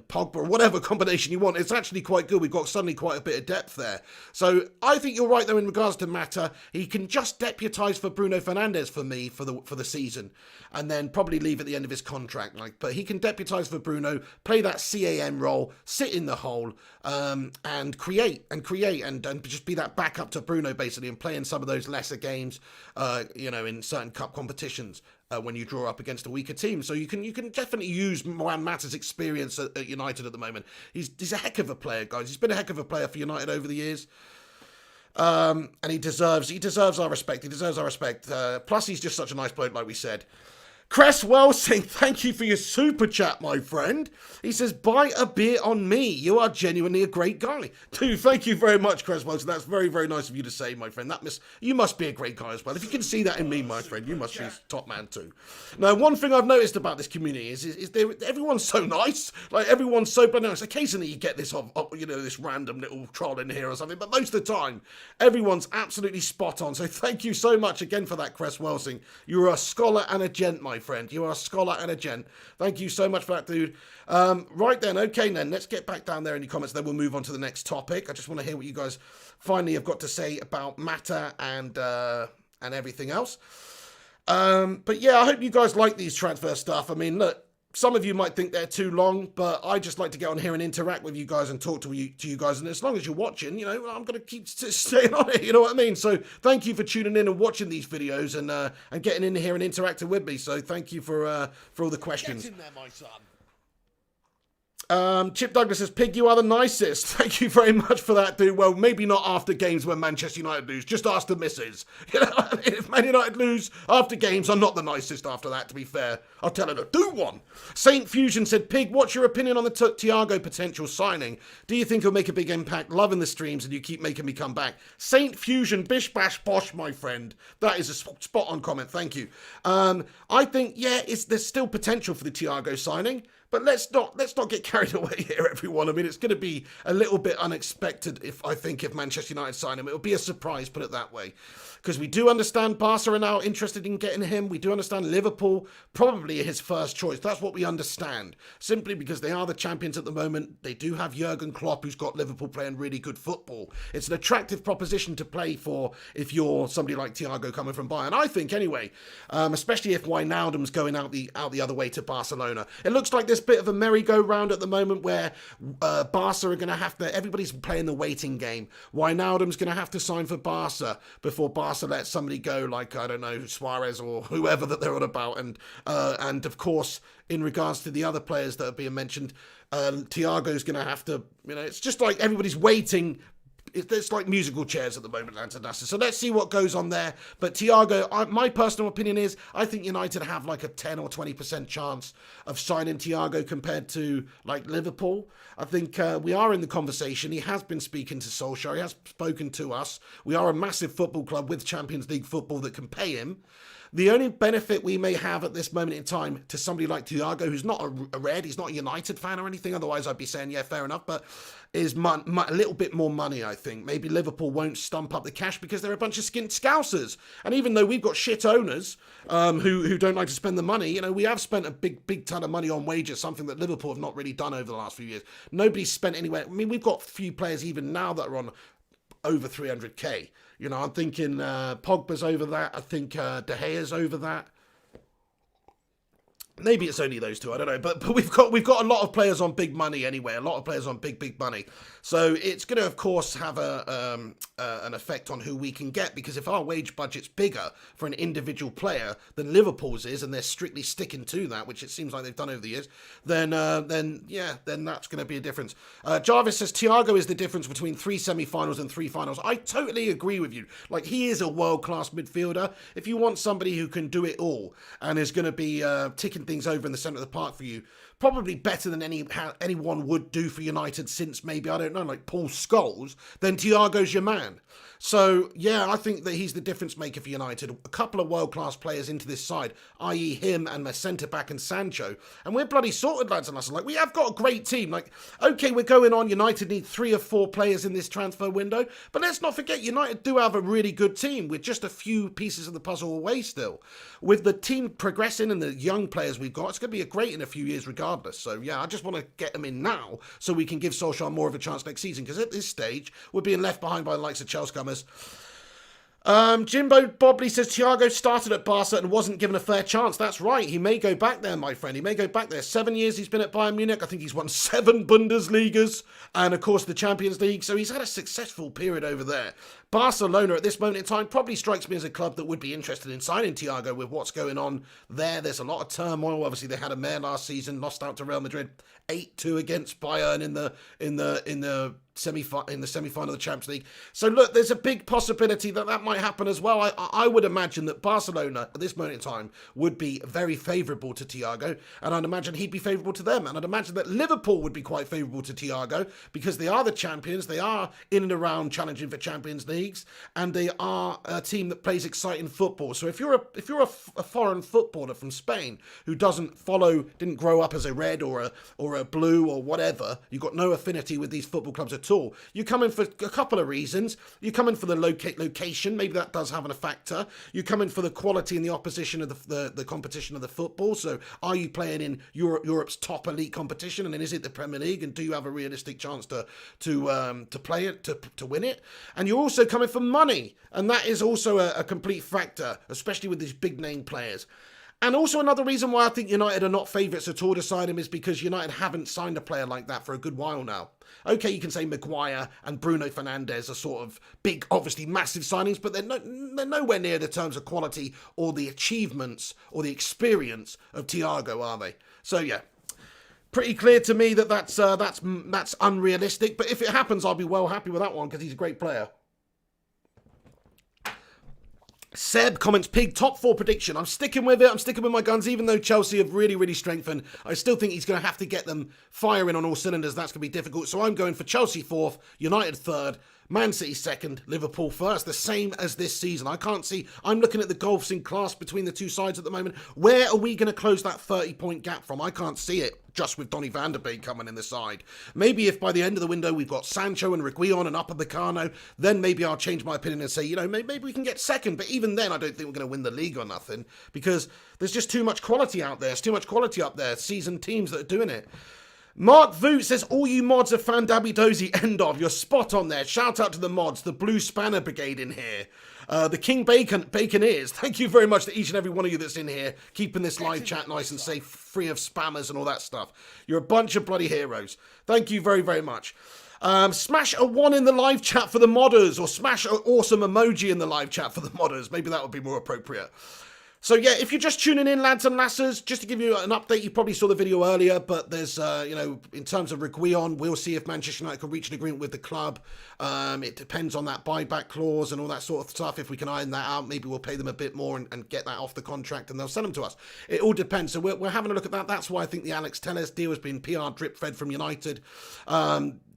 [SPEAKER 1] Pogba, or whatever combination you want. It's actually quite good. We've got suddenly quite a bit of depth there. So I think you're right, though, in regards to Mata. He can just deputise for Bruno Fernandes for me for the season, and then probably leave at the end of his contract. But he can deputise for Bruno, play that CAM role, sit in the hole, and create and just be that backup to Bruno, basically, and play in some of those lesser games, in certain cup competitions. When you draw up against a weaker team. So you can definitely use Juan Mata's experience at United at the moment. He's a heck of a player, guys. He's been a heck of a player for United over the years. And he deserves our respect. He deserves our respect. Plus, he's just such a nice bloke, like we said. Cresswell saying thank you for your super chat, my friend. He says, buy a beer on me. You are genuinely a great guy. Dude, thank you very much, Cresswell. So that's very, very nice of you to say, my friend. You must be a great guy as well. If you can see that in me, my friend, you must be a top man too. Now, one thing I've noticed about this community is everyone's so nice. Like, everyone's so bloody nice. Occasionally you get this, this random little troll in here or something, but most of the time, everyone's absolutely spot on. So thank you so much again for that, Cresswell. You're a scholar and a gent, my friend. You are a scholar and a gent. Thank you so much for that, dude. Right then, okay then, let's get back down there in your comments, then we'll move on to the next topic. I just want to hear what you guys finally have got to say about Mata and everything else. But yeah, I hope you guys like these transfer stuff. I mean, look, some of you might think they're too long, but I just like to get on here and interact with you guys and talk to you guys. And as long as you're watching, I'm going to keep staying on it. You know what I mean? So thank you for tuning in and watching these videos and getting in here and interacting with me. So thank you for all the questions.
[SPEAKER 2] Get in there, my son.
[SPEAKER 1] Chip Douglas says, Pig, you are the nicest. Thank you very much for that, dude. Well, maybe not after games when Manchester United lose. Just ask the missus. If Man United lose after games, I'm not the nicest after that, to be fair. I'll tell her to do one. Saint Fusion said, Pig, what's your opinion on the Thiago potential signing? Do you think he'll make a big impact? Loving the streams and you keep making me come back. Saint Fusion, bish bash bosh, my friend. That is a spot on comment. Thank you. I think, yeah, there's still potential for the Thiago signing. But let's not get carried away here, everyone. I mean, it's going to be a little bit unexpected if Manchester United sign him. It'll be a surprise, put it that way. Because we do understand Barca are now interested in getting him. We do understand Liverpool, probably his first choice. That's what we understand. Simply because they are the champions at the moment. They do have Jurgen Klopp, who's got Liverpool playing really good football. It's an attractive proposition to play for if you're somebody like Thiago coming from Bayern. I think, anyway, especially if Wijnaldum's going out the other way to Barcelona. It looks like this bit of a merry-go-round at the moment where Barca are going to have to, everybody's playing the waiting game. Wijnaldum's going to have to sign for Barca before Barca let somebody go like, I don't know, Suarez or whoever that they're on about. And of course, in regards to the other players that are being mentioned, Thiago's going to have to, it's just like everybody's waiting. It's like musical chairs at the moment, Atlanta. So let's see what goes on there. But Thiago, my personal opinion is, I think United have like a 10 or 20% chance of signing Thiago compared to like Liverpool. I think we are in the conversation. He has been speaking to Solskjaer. He has spoken to us. We are a massive football club with Champions League football that can pay him. The only benefit we may have at this moment in time to somebody like Thiago, who's not a Red, he's not a United fan or anything, otherwise I'd be saying, yeah, fair enough, but is a little bit more money, I think. Maybe Liverpool won't stump up the cash because they're a bunch of skint scousers. And even though we've got shit owners who don't like to spend the money, we have spent a big ton of money on wages, something that Liverpool have not really done over the last few years. Nobody's spent anywhere. I mean, we've got a few players even now that are on over 300k. I'm thinking Pogba's over that. I think De Gea's over that. Maybe it's only those two, I don't know. But we've got a lot of players on big money anyway. A lot of players on big money. So it's going to, of course, have an effect on who we can get. Because if our wage budget's bigger for an individual player than Liverpool's is, and they're strictly sticking to that, which it seems like they've done over the years, then that's going to be a difference. Jarvis says Thiago is the difference between 3 semi-finals and 3 finals. I totally agree with you. Like, he is a world-class midfielder. If you want somebody who can do it all and is going to be ticking things over in the centre of the park for you, probably better than anyone would do for United since maybe, I don't know, like Paul Scholes, then Thiago's your man. So, yeah, I think that he's the difference maker for United. A couple of world-class players into this side, i.e. him and my centre-back and Sancho. And we're bloody sorted, lads and lasses. Like, we have got a great team. Like, okay, we're going on. United need 3 or 4 players in this transfer window. But let's not forget, United do have a really good team with just a few pieces of the puzzle away still. With the team progressing and the young players we've got, it's going to be great in a few years regardless. So, yeah, I just want to get them in now so we can give Solskjaer more of a chance next season. Because at this stage, we're being left behind by the likes of Chelsea. Jimbo Bobley says Thiago started at Barca and wasn't given a fair chance. That's right. He may go back there, my friend. He may go back there. 7 years he's been at Bayern Munich. I think he's won 7 Bundesligas and, of course, the Champions League. So he's had a successful period over there. Barcelona at this moment in time probably strikes me as a club that would be interested in signing Thiago with what's going on there. There's a lot of turmoil. Obviously, they had a mayor last season, lost out to Real Madrid 8-2 against Bayern in the in the semi-final of the Champions League. So look, there's a big possibility that that might happen as well. I would imagine that Barcelona at this moment in time would be very favourable to Thiago, and I'd imagine he'd be favourable to them, and I'd imagine that Liverpool would be quite favourable to Thiago because they are the champions, they are in and around challenging for Champions Leagues, and they are a team that plays exciting football. So if you're a foreign footballer from Spain who didn't grow up as a red or a blue or whatever, you've got no affinity with these football clubs at all, you come in for a couple of reasons. You come in for the location, maybe that does have a factor. You come in for the quality and the opposition of the competition of the football. So are you playing in Europe's top elite competition, and then is it the Premier League, and do you have a realistic chance to play it, to win it? And you're also coming for money, and that is also a complete factor, especially with these big name players. And also another reason why I think United are not favourites at all to sign him is because United haven't signed a player like that for a good while now. Okay, you can say Maguire and Bruno Fernandes are sort of big, obviously massive signings, but they're nowhere near the terms of quality or the achievements or the experience of Thiago, are they? So yeah, pretty clear to me that that's unrealistic. But if it happens, I'll be well happy with that one because he's a great player. Seb comments, Pig, top 4 prediction. I'm sticking with it. I'm sticking with my guns. Even though Chelsea have really, really strengthened, I still think he's going to have to get them firing on all cylinders. That's going to be difficult. So I'm going for Chelsea 4th, United 3rd, Man City 2nd, Liverpool 1st. The same as this season. I can't see. I'm looking at the gulfs in class between the two sides at the moment. Where are we going to close that 30-point gap from? I can't see it. Just with Donny van der Beek coming in the side. Maybe if by the end of the window we've got Sancho and Reguilon and Upamecano, then maybe I'll change my opinion and say, maybe we can get 2nd. But even then, I don't think we're going to win the league or nothing because there's just too much quality out there. There's too much quality up there. Seasoned teams that are doing it. Mark Voot says, all you mods are fan Dabby Dozy, end of. You're spot on there. Shout out to the mods, the Blue Spanner Brigade in here. The King Bacon is. Thank you very much to each and every one of you that's in here, keeping this live chat nice and safe, free of spammers and all that stuff. You're a bunch of bloody heroes. Thank you very, very much. Smash a 1 in the live chat for the modders, or smash an awesome emoji in the live chat for the modders. Maybe that would be more appropriate. So yeah, if you're just tuning in, lads and lasses, just to give you an update, you probably saw the video earlier, but there's, in terms of Reguilon, we'll see if Manchester United can reach an agreement with the club. It depends on that buyback clause and all that sort of stuff. If we can iron that out, maybe we'll pay them a bit more and get that off the contract, and they'll send them to us. It all depends. So we're having a look at that. That's why I think the Alex Telles deal has been PR drip-fed from United.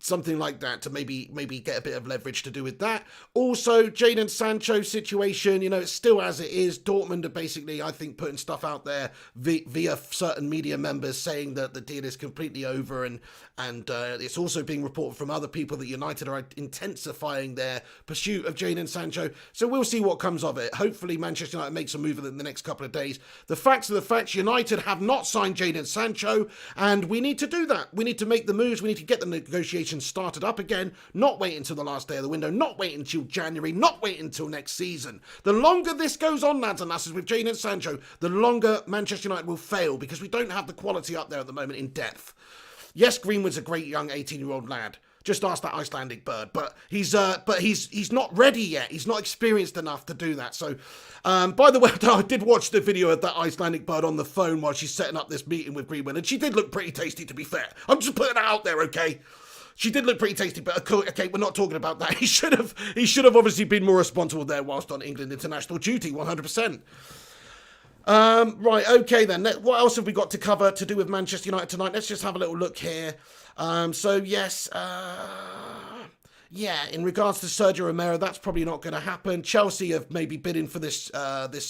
[SPEAKER 1] Something like that to maybe get a bit of leverage to do with that. Also, Jadon Sancho situation, it's still as it is. Dortmund are basically, I think, putting stuff out there via certain media members saying that the deal is completely over, and it's also being reported from other people that United are intensifying their pursuit of Jadon Sancho. So we'll see what comes of it. Hopefully Manchester United makes a move in the next couple of days. The facts are the facts. United have not signed Jadon Sancho, and we need to do that. We need to make the moves. We need to get the negotiations started up again, not wait until the last day of the window, not wait until January, not wait until next season. The longer this goes on, lads and lasses, with Jadon Sancho, the longer Manchester United will fail because we don't have the quality up there at the moment in depth. Yes, Greenwood's a great young 18-year-old lad. Just ask that Icelandic bird, but he's not ready yet. He's not experienced enough to do that. So, by the way, I did watch the video of that Icelandic bird on the phone while she's setting up this meeting with Greenwood, and she did look pretty tasty, to be fair. I'm just putting it out there, okay? She did look pretty tasty, but okay, we're not talking about that. He should have obviously been more responsible there whilst on England international duty, 100%. Right, okay then. What else have we got to cover to do with Manchester United tonight? Let's just have a little look here. Yeah, in regards to Sergio Romero, that's probably not going to happen. Chelsea have maybe bidding for this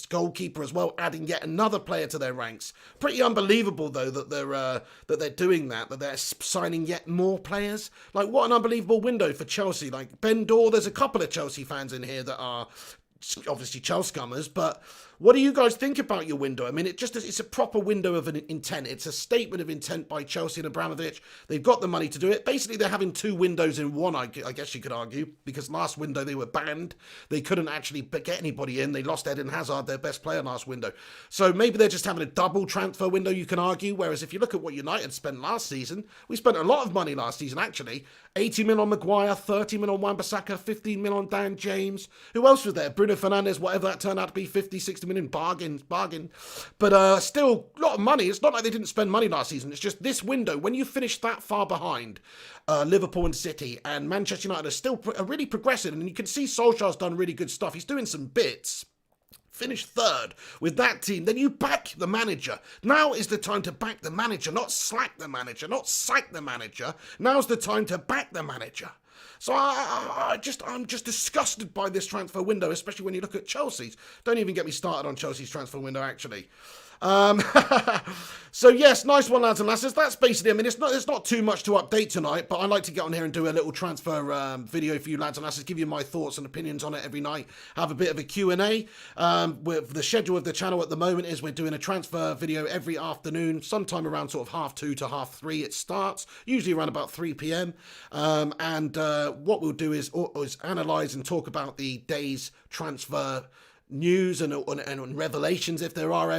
[SPEAKER 1] goalkeeper as well, adding yet another player to their ranks. Pretty unbelievable, though, that they're doing that they're signing yet more players. Like, what an unbelievable window for Chelsea. Like, Ben Dorr, there's a couple of Chelsea fans in here that are obviously Chelsea scummers, but what do you guys think about your window? I mean, it's a proper window of an intent. It's a statement of intent by Chelsea and Abramovich. They've got the money to do it. Basically, they're having two windows in one, I guess you could argue, because last window they were banned. They couldn't actually get anybody in. They lost Eden Hazard, their best player, last window. So maybe they're just having a double transfer window, you can argue, whereas if you look at what United spent last season, we spent a lot of money last season, actually. 80 mil on Maguire, 30 mil on Wan-Bissaka, 15 mil on Dan James. Who else was there? Bruno Fernandes, whatever that turned out to be, 50, 60 million, bargain. But still, a lot of money. It's not like they didn't spend money last season. It's just this window, when you finish that far behind Liverpool and City, and Manchester United are still really progressing, and you can see Solskjaer's done really good stuff. He's doing some bits. Finish third with that team, then you back the manager. Now is the time to back the manager, not slack the manager, not sack the manager. Now's the time to back the manager. So I'm just disgusted by this transfer window, especially when you look at Chelsea's. Don't even get me started on Chelsea's transfer window, actually. So yes, nice one, lads and lasses. That's basically, I mean, there's not too much to update tonight, but I like to get on here and do a little transfer video for you, lads and lasses, give you my thoughts and opinions on it every night, have a bit of a Q&A. With the schedule of the channel at the moment is we're doing a transfer video every afternoon, sometime around sort of 2:30 to 3:30 it starts, usually around about 3 p.m. What we'll do is analyse and talk about the day's transfer news and revelations if there are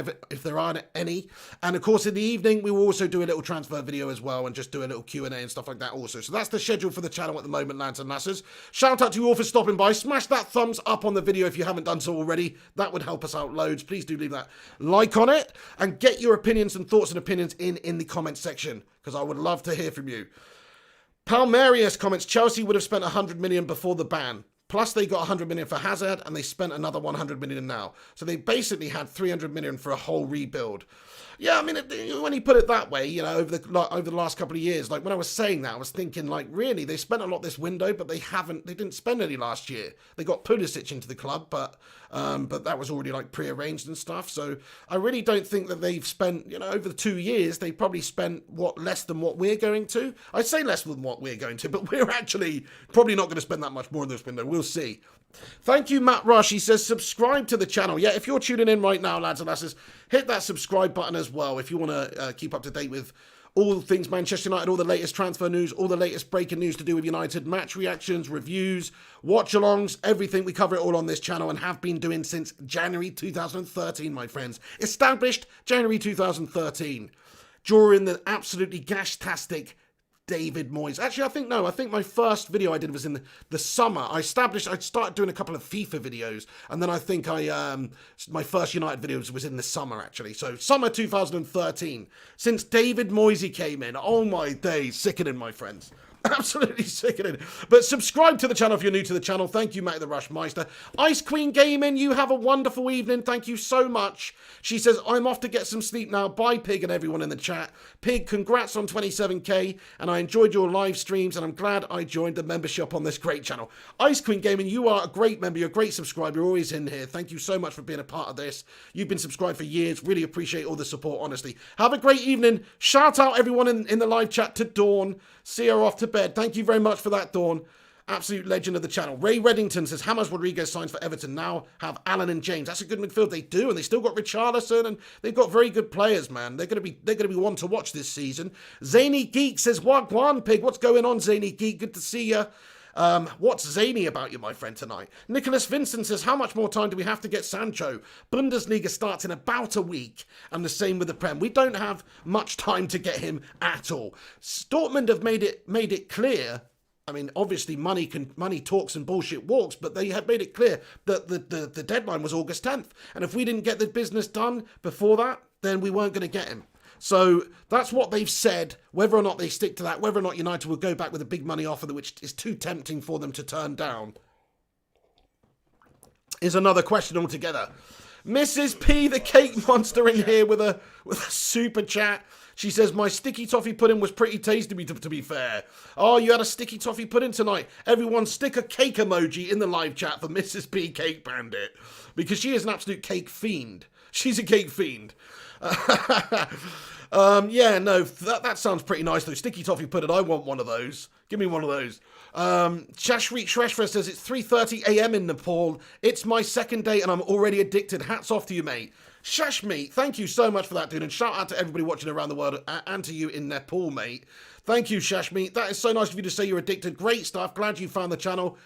[SPEAKER 1] any, and of course in the evening we will also do a little transfer video as well and just do a little Q&A and stuff like that also. So that's the schedule for the channel at the moment, lads and lasses. Shout out to you all for stopping by. Smash that thumbs up on the video if you haven't done so already. That would help us out loads. Please do leave that like on it and get your opinions and thoughts and opinions in the comment section, because I would love to hear from you. Palmerius comments, Chelsea would have spent 100 million before the ban. Plus, they got 100 million for Hazard, and they spent another 100 million now. So they basically had 300 million for a whole rebuild. Yeah, I mean, when you put it that way, you know, over the last couple of years, like when I was saying that, I was thinking, like, really, they spent a lot this window, but they didn't spend any last year. They got Pulisic into the club, but that was already like prearranged and stuff. So I really don't think that they've spent, you know, over the 2 years, they probably spent less than what we're going to. I'd say less than what we're going to, but we're actually probably not going to spend that much more in this window. We'll see. Thank you, Matt Rush. He says, subscribe to the channel. Yeah, if you're tuning in right now, lads and lasses, hit that subscribe button as well if you want to keep up to date with all things Manchester United, all the latest transfer news, all the latest breaking news to do with United, match reactions, reviews, watch-alongs, everything. We cover it all on this channel and have been doing since January 2013, my friends. Established January 2013 during the absolutely gash-tastic David Moyes. Actually, I think my first video I did was in the summer. I started doing a couple of FIFA videos, and then I think my first United videos was in the summer, actually. So summer 2013, since David Moyes came in. Oh my days, sickening, my friends. Absolutely sickening. But subscribe to the channel if you're new to the channel. Thank you, Matt the Rushmeister. Ice Queen Gaming, you have a wonderful evening. Thank you so much. She says, I'm off to get some sleep now. Bye, Pig, and everyone in the chat. Pig, congrats on 27k, and I enjoyed your live streams, and I'm glad I joined the membership on this great channel. Ice Queen Gaming, you are a great member. You're a great subscriber. You're always in here. Thank you so much for being a part of this. You've been subscribed for years. Really appreciate all the support, honestly. Have a great evening. Shout out everyone in the live chat to Dawn. See her off to bed. Thank you very much for that, Dawn. Absolute legend of the channel. Ray Reddington says, James Rodriguez signs for Everton. Now have Allen and James. That's a good midfield. They do, and they still got Richarlison, and they've got very good players, man. They're gonna be one to watch this season. Zany Geek says, Wagwan Pig. What's going on, Zany Geek? Good to see you. What's zany about you, my friend, tonight? Nicholas Vincent says, how much more time do we have to get Sancho? Bundesliga starts in about a week, and the same with the Prem. We don't have much time to get him at all. Dortmund have made it clear. I mean, obviously money talks and bullshit walks, but they had made it clear that the deadline was August 10th. And if we didn't get the business done before that, then we weren't going to get him. So that's what they've said. Whether or not they stick to that, whether or not United will go back with a big money offer, which is too tempting for them to turn down, is another question altogether. Mrs. P, the cake monster, in here with a super chat. She says, my sticky toffee pudding was pretty tasty, to be fair. Oh, you had a sticky toffee pudding tonight. Everyone stick a cake emoji in the live chat for Mrs. P Cake Bandit, because she is an absolute cake fiend. She's a cake fiend. Yeah, no, that sounds pretty nice though. Sticky toffee pudding, I want one of those. Give me one of those. Shashrik Shreshfra says, it's 3:30 a.m. in Nepal. It's my second day and I'm already addicted. Hats off to you, mate. Shashmeet, thank you so much for that, dude. And shout out to everybody watching around the world and to you in Nepal, mate. Thank you, Shashmeet. That is so nice of you to say you're addicted. Great stuff. Glad you found the channel.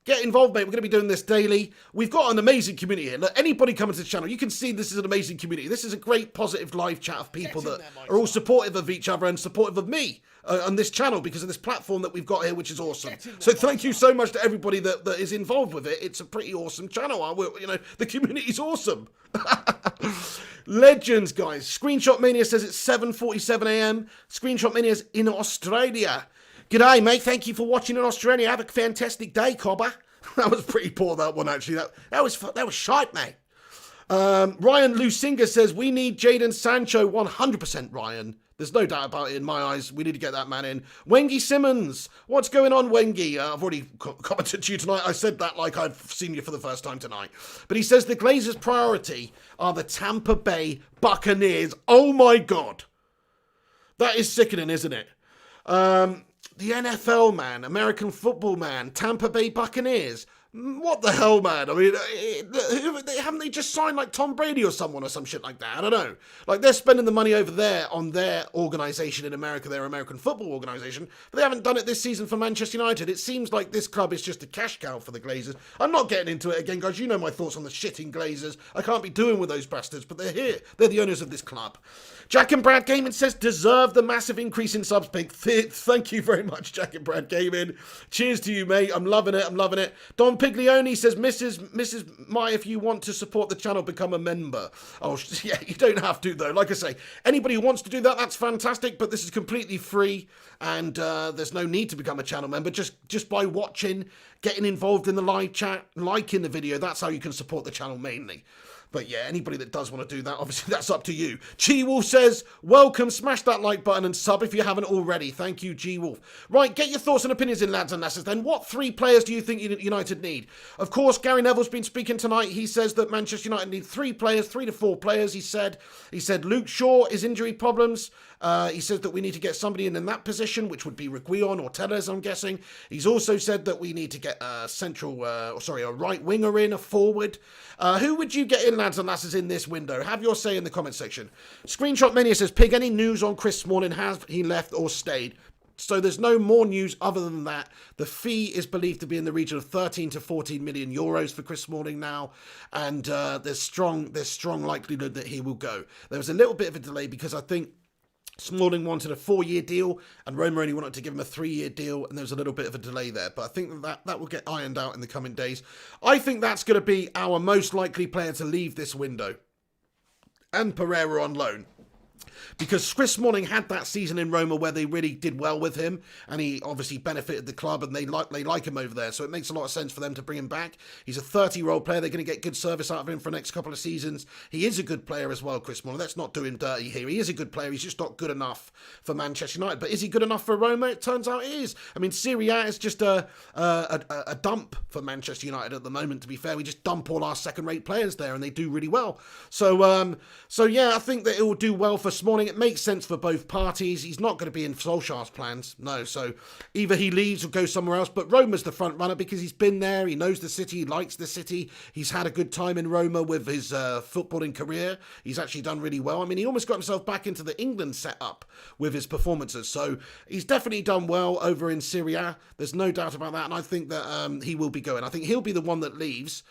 [SPEAKER 1] Get involved, mate. We're going to be doing this daily. We've got an amazing community here. Look, anybody coming to the channel, you can see this is an amazing community. This is a great, positive live chat of people that are all supportive of each other and supportive of me on this channel because of this platform that we've got here, which is awesome. So thank you so much to everybody that is involved with it. It's a pretty awesome channel. You know, the community's awesome. Legends, guys. Screenshot Mania says it's 7:47 a.m. Screenshot Mania's in Australia. G'day, mate. Thank you for watching in Australia. Have a fantastic day, Cobber. That was pretty poor, that one, actually. That was shite, mate. Ryan Lusinga says, we need Jadon Sancho. 100%, Ryan. There's no doubt about it in my eyes. We need to get that man in. Wengy Simmons. What's going on, Wengy? I've already commented to you tonight. I said that like I've seen you for the first time tonight. But he says the Glazers' priority are the Tampa Bay Buccaneers. Oh, my God. That is sickening, isn't it? The NFL, man, American football, man, Tampa Bay Buccaneers. What the hell, man? I mean, haven't they just signed like Tom Brady or someone or some shit like that? I don't know. Like, they're spending the money over there on their organisation in America, their American football organisation, but they haven't done it this season for Manchester United. It seems like this club is just a cash cow for the Glazers. I'm not getting into it again, guys. You know my thoughts on the shitting Glazers. I can't be doing with those bastards, but they're here. They're the owners of this club. Jack and Brad Gaming says, deserve the massive increase in subs, Pig. Thank you very much, Jack and Brad Gaming. Cheers to you, mate. I'm loving it. I'm loving it. Don Piglioni says, Mrs. Mai, if you want to support the channel, become a member. Oh, yeah, you don't have to, though. Like I say, anybody who wants to do that, that's fantastic, but this is completely free, and there's no need to become a channel member. Just by watching, getting involved in the live chat, liking the video, that's how you can support the channel mainly. But yeah, anybody that does want to do that, obviously that's up to you. G-Wolf says, welcome, smash that like button and sub if you haven't already. Thank you, G-Wolf. Right, get your thoughts and opinions in, lads and lasses. Then what 3 players do you think United need? Of course, Gary Neville's been speaking tonight. He says that Manchester United need 3 players, 3 to 4 players, he said. He said Luke Shaw, his injury problems. He says that we need to get somebody in that position, which would be Reguilon or Tellez, I'm guessing. He's also said that we need to get a right winger in, a forward. Who would you get in, lads and lasses, in this window? Have your say in the comment section. Screenshot Mania says, Pig, any news on Chris Smalling? Has he left or stayed? So there's no more news other than that. The fee is believed to be in the region of 13 to 14 million euros for Chris Smalling now, and there's strong likelihood that he will go. There was a little bit of a delay because I think Smalling wanted a 4-year deal and Roma only wanted to give him a 3-year deal, and there was a little bit of a delay there, but I think that will get ironed out in the coming days. I think that's going to be our most likely player to leave this window, and Pereira on loan. Because Chris Smalling had that season in Roma where they really did well with him, and he obviously benefited the club, and they like him over there, so it makes a lot of sense for them to bring him back. He's a 30-year-old player. They're going to get good service out of him for the next couple of seasons. He is a good player as well, Chris Smalling. Let's not do him dirty here. He is a good player. He's just not good enough for Manchester United. But is he good enough for Roma? It turns out he is. I mean, Serie A is just a dump for Manchester United at the moment, to be fair. We just dump all our second-rate players there, and they do really well. So yeah, I think that it will do well for Smalling. It makes sense for both parties. He's not going to be in Solskjaer's plans, no. So either he leaves or goes somewhere else. But Roma's the front runner because he's been there. He knows the city. He likes the city. He's had a good time in Roma with his footballing career. He's actually done really well. I mean, he almost got himself back into the England setup with his performances. So he's definitely done well over in Serie A. There's no doubt about that. And I think that he will be going. I think he'll be the one that leaves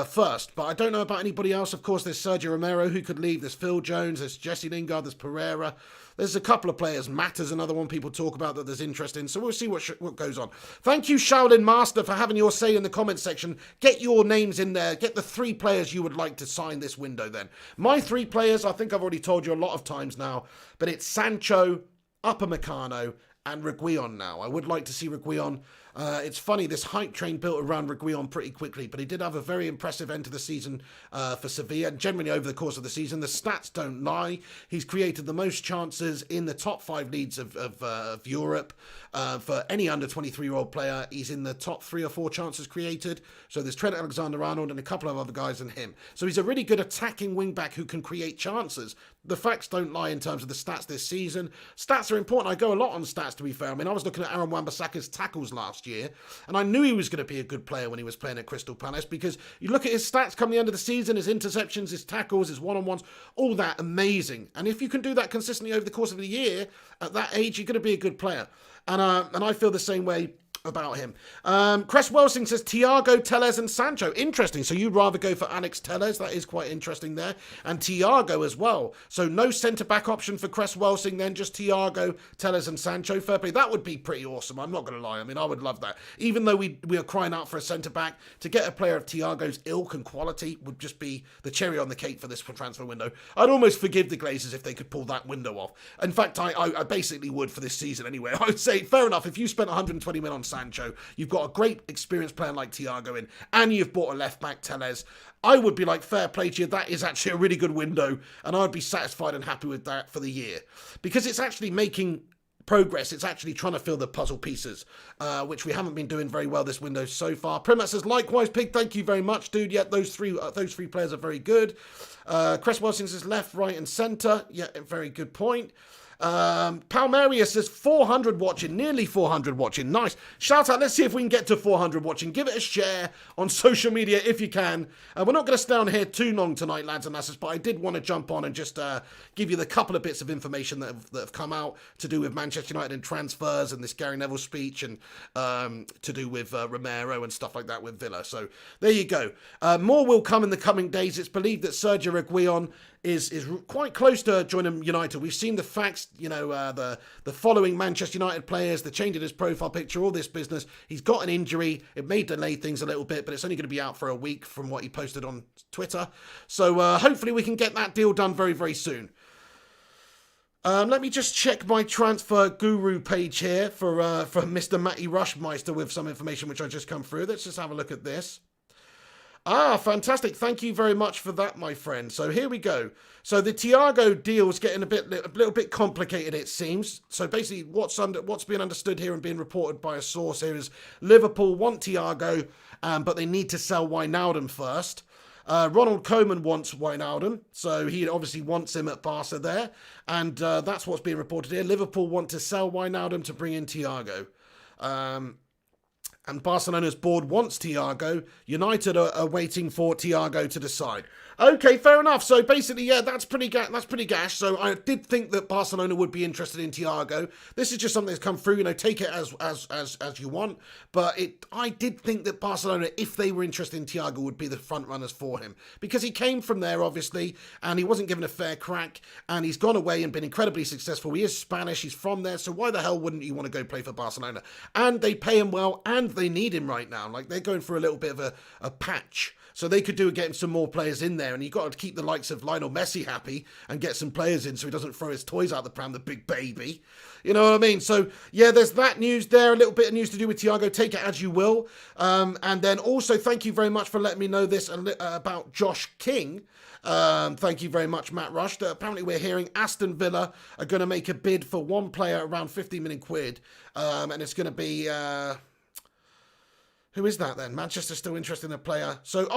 [SPEAKER 1] first, but I don't know about anybody else. Of course, there's Sergio Romero who could leave. There's Phil Jones. There's Jesse Lingard. There's Pereira. There's a couple of players. Mata's another one people talk about that there's interest in. So we'll see what goes on. Thank you, Shaolin Master, for having your say in the comment section. Get your names in there. Get the 3 players you would like to sign this window then. My 3 players, I think I've already told you a lot of times now, but it's Sancho, Upamecano, and Reguilon now. I would like to see Reguilon. It's funny, this hype train built around Reguilon pretty quickly, but he did have a very impressive end to the season for Sevilla, and generally over the course of the season. The stats don't lie. He's created the most chances in the top 5 leagues of Europe. For any under 23-year-old player, he's in the top 3 or 4 chances created. So there's Trent Alexander-Arnold and a couple of other guys than him. So he's a really good attacking wing-back who can create chances. The facts don't lie in terms of the stats this season. Stats are important. I go a lot on stats, to be fair. I mean, I was looking at Aaron Wan-Bissaka's tackles last year, and I knew he was going to be a good player when he was playing at Crystal Palace, because you look at his stats coming the end of the season, his interceptions, his tackles, his one-on-ones, all that, amazing. And if you can do that consistently over the course of the year, at that age, you're going to be a good player. And I feel the same way about him. Cress Welsing says Thiago, Telles and Sancho. Interesting. So you'd rather go for Alex Telles. That is quite interesting there. And Thiago as well. So no centre-back option for Cress Welsing then, just Thiago, Telles and Sancho. Fair play. That would be pretty awesome. I'm not going to lie. I mean, I would love that. Even though we are crying out for a centre-back, to get a player of Thiago's ilk and quality would just be the cherry on the cake for this transfer window. I'd almost forgive the Glazers if they could pull that window off. In fact, I basically would for this season anyway. I would say, fair enough, if you spent 120 million on Sancho, you've got a great experienced player like Thiago in, and you've bought a left-back, Telles, I would be like, fair play to you, that is actually a really good window, and I'd be satisfied and happy with that for the year. Because it's actually making progress. It's actually trying to fill the puzzle pieces, which we haven't been doing very well this window so far. Primat says, likewise, Pig, thank you very much, dude. Yeah, those three players are very good. Cress Wilson says left, right, and centre. Yeah, very good point. Palmerius says 400 watching, nearly 400 watching. Nice. Shout out. Let's see if we can get to 400 watching. Give it a share on social media if you can. We're not going to stay on here too long tonight, lads and lasses, but I did want to jump on and just give you the couple of bits of information that have come out to do with Manchester United and transfers and this Gary Neville speech, and to do with Romero and stuff like that with Villa. So there you go. More will come in the coming days. It's believed that Sergio Reguilon is quite close to joining United. We've seen the facts, you know, the following Manchester United players, the change in his profile picture, all this business. He's got an injury. It may delay things a little bit, but it's only going to be out for a week from what he posted on Twitter. So hopefully we can get that deal done very, very soon. Let me just check my transfer guru page here for Mr. Matty Rushmeister with some information which I just come through. Let's just have a look at this. Ah, fantastic. Thank you very much for that, my friend. So here we go. So the Thiago deal is getting a little bit complicated, it seems. So basically what's being understood here and being reported by a source here is Liverpool want Thiago, but they need to sell Wijnaldum first. Ronald Koeman wants Wijnaldum, so he obviously wants him at Barca there. And that's what's being reported here. Liverpool want to sell Wijnaldum to bring in Thiago. And Barcelona's board wants Thiago. United are waiting for Thiago to decide. Okay, fair enough. So basically, yeah, that's pretty gash. So I did think that Barcelona would be interested in Thiago. This is just something that's come through. You know, take it as you want. But I did think that Barcelona, if they were interested in Thiago, would be the front runners for him, because he came from there, obviously, and he wasn't given a fair crack. And he's gone away and been incredibly successful. He is Spanish. He's from there. So why the hell wouldn't you want to go play for Barcelona? And they pay him well, and they need him right now. Like, they're going for a little bit of a patch. So they could do getting some more players in there, and you've got to keep the likes of Lionel Messi happy and get some players in so he doesn't throw his toys out the pram, the big baby. You know what I mean? So, yeah, there's that news there, a little bit of news to do with Thiago. Take it as you will. And then also, thank you very much for letting me know this about Josh King. Thank you very much, Matt Rush. Apparently we're hearing Aston Villa are going to make a bid for one player around 50 million quid. And it's going to be... who is that then? Manchester's still interested in a player. So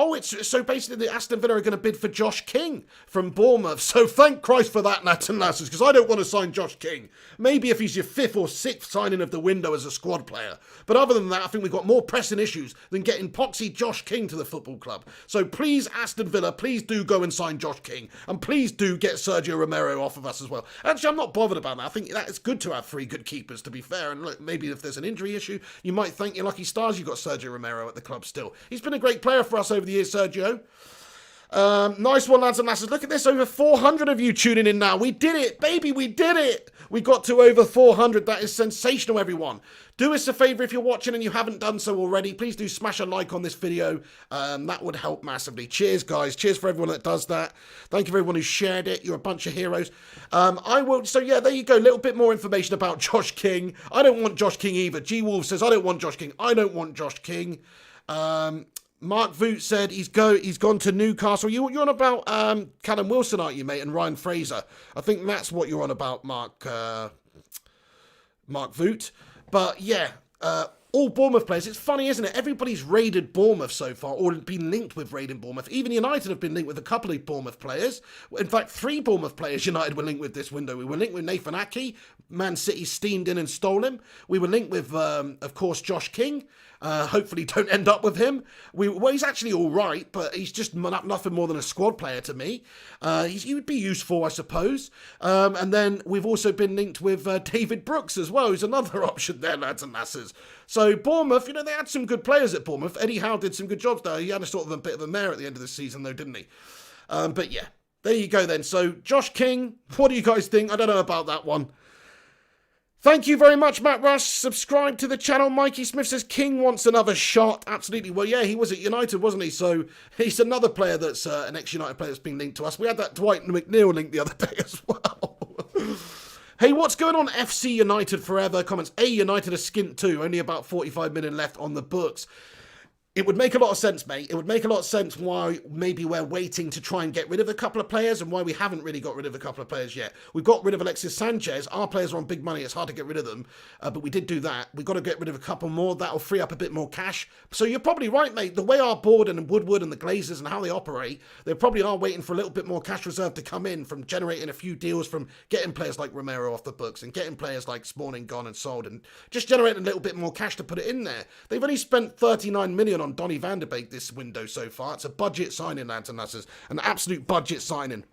[SPEAKER 1] basically the Aston Villa are going to bid for Josh King from Bournemouth. So thank Christ for that, lads and lasses, because I don't want to sign Josh King. Maybe if he's your 5th or 6th signing of the window as a squad player. But other than that, I think we've got more pressing issues than getting poxy Josh King to the football club. So please, Aston Villa, please do go and sign Josh King. And please do get Sergio Romero off of us as well. Actually, I'm not bothered about that. I think that it's good to have 3 good keepers, to be fair. And look, maybe if there's an injury issue, you might thank your lucky stars you got Sergio Romero at the club still. He's been a great player for us over the years, Sergio. Nice one, lads and lasses. Look at this, over 400 of you tuning in now. We did it, baby, we did it. We got to over 400. That is sensational, everyone. Do us a favour if you're watching and you haven't done so already. Please do smash a like on this video. That would help massively. Cheers, guys. Cheers for everyone that does that. Thank you for everyone who shared it. You're a bunch of heroes. So yeah, there you go. A little bit more information about Josh King. I don't want Josh King either. G Wolf says, I don't want Josh King. I don't want Josh King. Mark Voot said he's gone to Newcastle. You're on about Callum Wilson, aren't you, mate? And Ryan Fraser. I think that's what you're on about, Mark Voot. But yeah, all Bournemouth players. It's funny, isn't it? Everybody's raided Bournemouth so far, or been linked with raiding Bournemouth. Even United have been linked with a couple of Bournemouth players. In fact, 3 Bournemouth players United were linked with this window. We were linked with Nathan Ake. Man City steamed in and stole him. We were linked with, of course, Josh King. Hopefully don't end up with him. Well, he's actually all right, but he's just nothing more than a squad player to me. He would be useful, I suppose. And then we've also been linked with David Brooks as well, who's another option there, lads and lasses. So Bournemouth, they had some good players at Bournemouth. Eddie Howe did some good jobs there. He had a sort of a bit of a mare at the end of the season, though, didn't he? But yeah, there you go then. So Josh King, what do you guys think? I don't know about that one. Thank you very much, Matt Rush. Subscribe to the channel. Mikey Smith says King wants another shot. Absolutely. Well, yeah, he was at United, wasn't he? So he's another player that's an ex-United player that's been linked to us. We had that Dwight McNeil link the other day as well. Hey, what's going on? FC United forever. Comments. United are skint too. Only about 45 million left on the books. It would make a lot of sense, mate. It would make a lot of sense why maybe we're waiting to try and get rid of a couple of players and why we haven't really got rid of a couple of players yet. We've got rid of Alexis Sanchez. Our players are on big money. It's hard to get rid of them, but we did do that. We've got to get rid of a couple more. That'll free up a bit more cash. So you're probably right, mate. The way our board and Woodward and the Glazers and how they operate, they probably are waiting for a little bit more cash reserve to come in from generating a few deals, from getting players like Romero off the books and getting players like Smalling gone and sold and just generating a little bit more cash to put it in there. They've only spent 39 million on Donny van der Beek this window so far. It's a budget signing, lads and lasses. An absolute budget signing.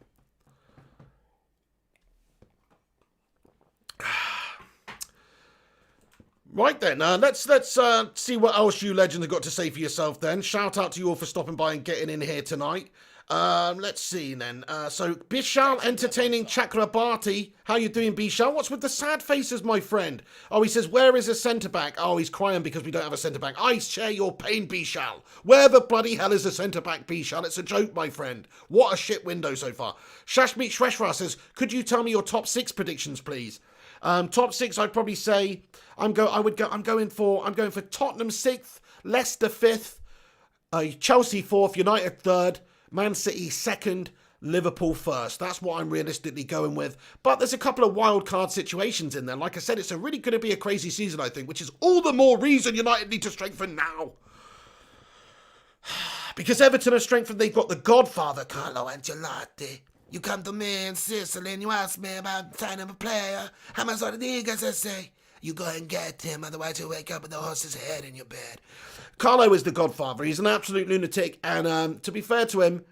[SPEAKER 1] Right then, let's see what else you legends have got to say for yourself then. Shout out to you all for stopping by and getting in here tonight. Let's see then. So Bishal entertaining Chakrabarti. How you doing, Bishal? What's with the sad faces, my friend? Oh, he says, where is a centre-back? Oh, he's crying because we don't have a centre-back. I share your pain, Bishal. Where the bloody hell is a centre-back, Bishal? It's a joke, my friend. What a shit window so far. Shashmeet Shreshwar says, could you tell me your top 6 predictions, please? Top 6, I'd probably say I'm going for Tottenham 6th, Leicester 5th, Chelsea 4th, United 3rd, Man City 2nd, Liverpool 1st. That's what I'm realistically going with. But there's a couple of wild card situations in there. Like I said, it's really going to be a crazy season, I think, which is all the more reason United need to strengthen now. Because Everton are strengthened, they've got the Godfather, Carlo Ancelotti. You come to me in Sicily and you ask me about signing a player. How much are the niggas I say? You go and get him, otherwise you wake up with a horse's head in your bed. Carlo is the Godfather. He's an absolute lunatic, and to be fair to him,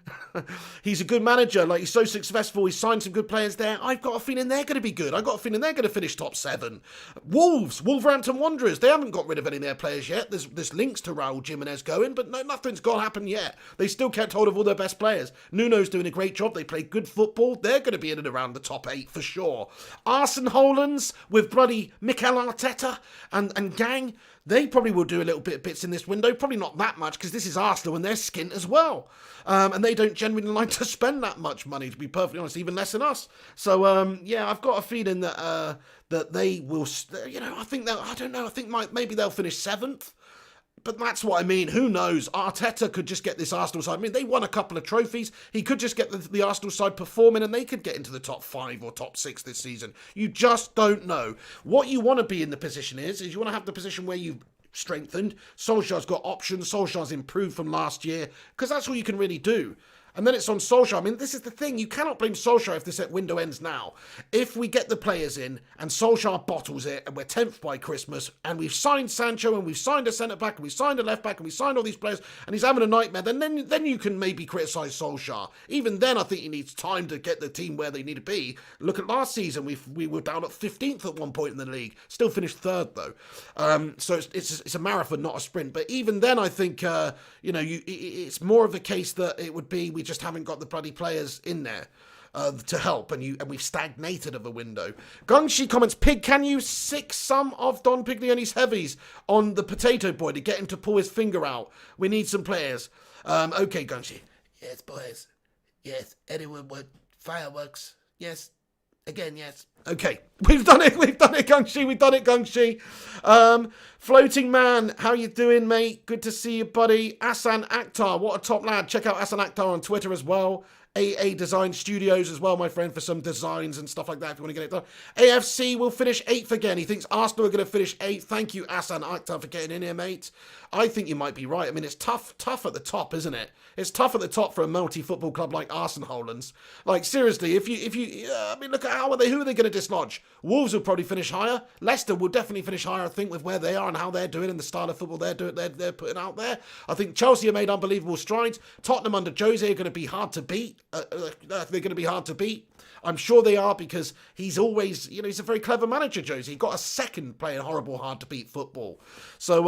[SPEAKER 1] he's a good manager. Like, he's so successful. He's signed some good players there. I've got a feeling they're going to be good. I've got a feeling they're going to finish top 7. Wolverhampton Wanderers, they haven't got rid of any of their players yet. There's links to Raul Jimenez going, but nothing's got to happen yet. They still kept hold of all their best players. Nuno's doing a great job. They play good football. They're going to be in and around the top 8 for sure. Arsene Hollands with bloody Mikel Arteta and gang, they probably will do a little bit of bits in this window. Probably not that much, because this is Arsenal and they're skint as well. And they don't genuinely like to spend that much money, to be perfectly honest, even less than us. So, yeah, I've got a feeling that that they will, I think I don't know, I think maybe they'll finish 7th. But that's what I mean. Who knows? Arteta could just get this Arsenal side. I mean, they won a couple of trophies. He could just get the Arsenal side performing and they could get into the top 5 or top 6 this season. You just don't know. What you want to be in the position is you want to have the position where you've strengthened. Solskjaer's got options. Solskjaer's improved from last year, because that's all you can really do. And then it's on Solskjaer. I mean, this is the thing. You cannot blame Solskjaer if this window ends now. If we get the players in and Solskjaer bottles it and we're 10th by Christmas and we've signed Sancho and we've signed a centre-back and we've signed a left-back and we've signed all these players and he's having a nightmare, then you can maybe criticise Solskjaer. Even then, I think he needs time to get the team where they need to be. Look at last season. We were down at 15th at one point in the league. Still finished 3rd, though. So it's a marathon, not a sprint. But even then, I think, it's more of a case that it would be we just haven't got the bloody players in there to help, and we've stagnated of a window. Gungshi comments, Pig, can you sick some of Don Piglioni's heavies on the potato boy to get him to pull his finger out? We need some players. Okay, Gungshi. Yes, boys. Yes, anyone want fireworks? Yes. Again, yes. Okay, we've done it, Gungshi. Floating Man, how you doing, mate? Good to see you, buddy. Asan Akhtar, what a top lad. Check out Asan Akhtar on Twitter as well. AA Design Studios as well, my friend, for some designs and stuff like that if you want to get it done. AFC will finish 8th again. He thinks Arsenal are going to finish 8th. Thank you, Asan Akhtar, for getting in here, mate. I think you might be right. I mean, it's tough at the top, isn't it? It's tough at the top for a multi-football club like Arsenal Hollands. Like, seriously, if you I mean, look at who are they going to dislodge? Wolves will probably finish higher. Leicester will definitely finish higher, I think, with where they are and how they're doing and the style of football they're putting out there. I think Chelsea have made unbelievable strides. Tottenham under Jose are going to be hard to beat. They're going to be hard to beat. I'm sure they are because he's always, he's a very clever manager, Josie. He got a second playing horrible, hard-to-beat football. So,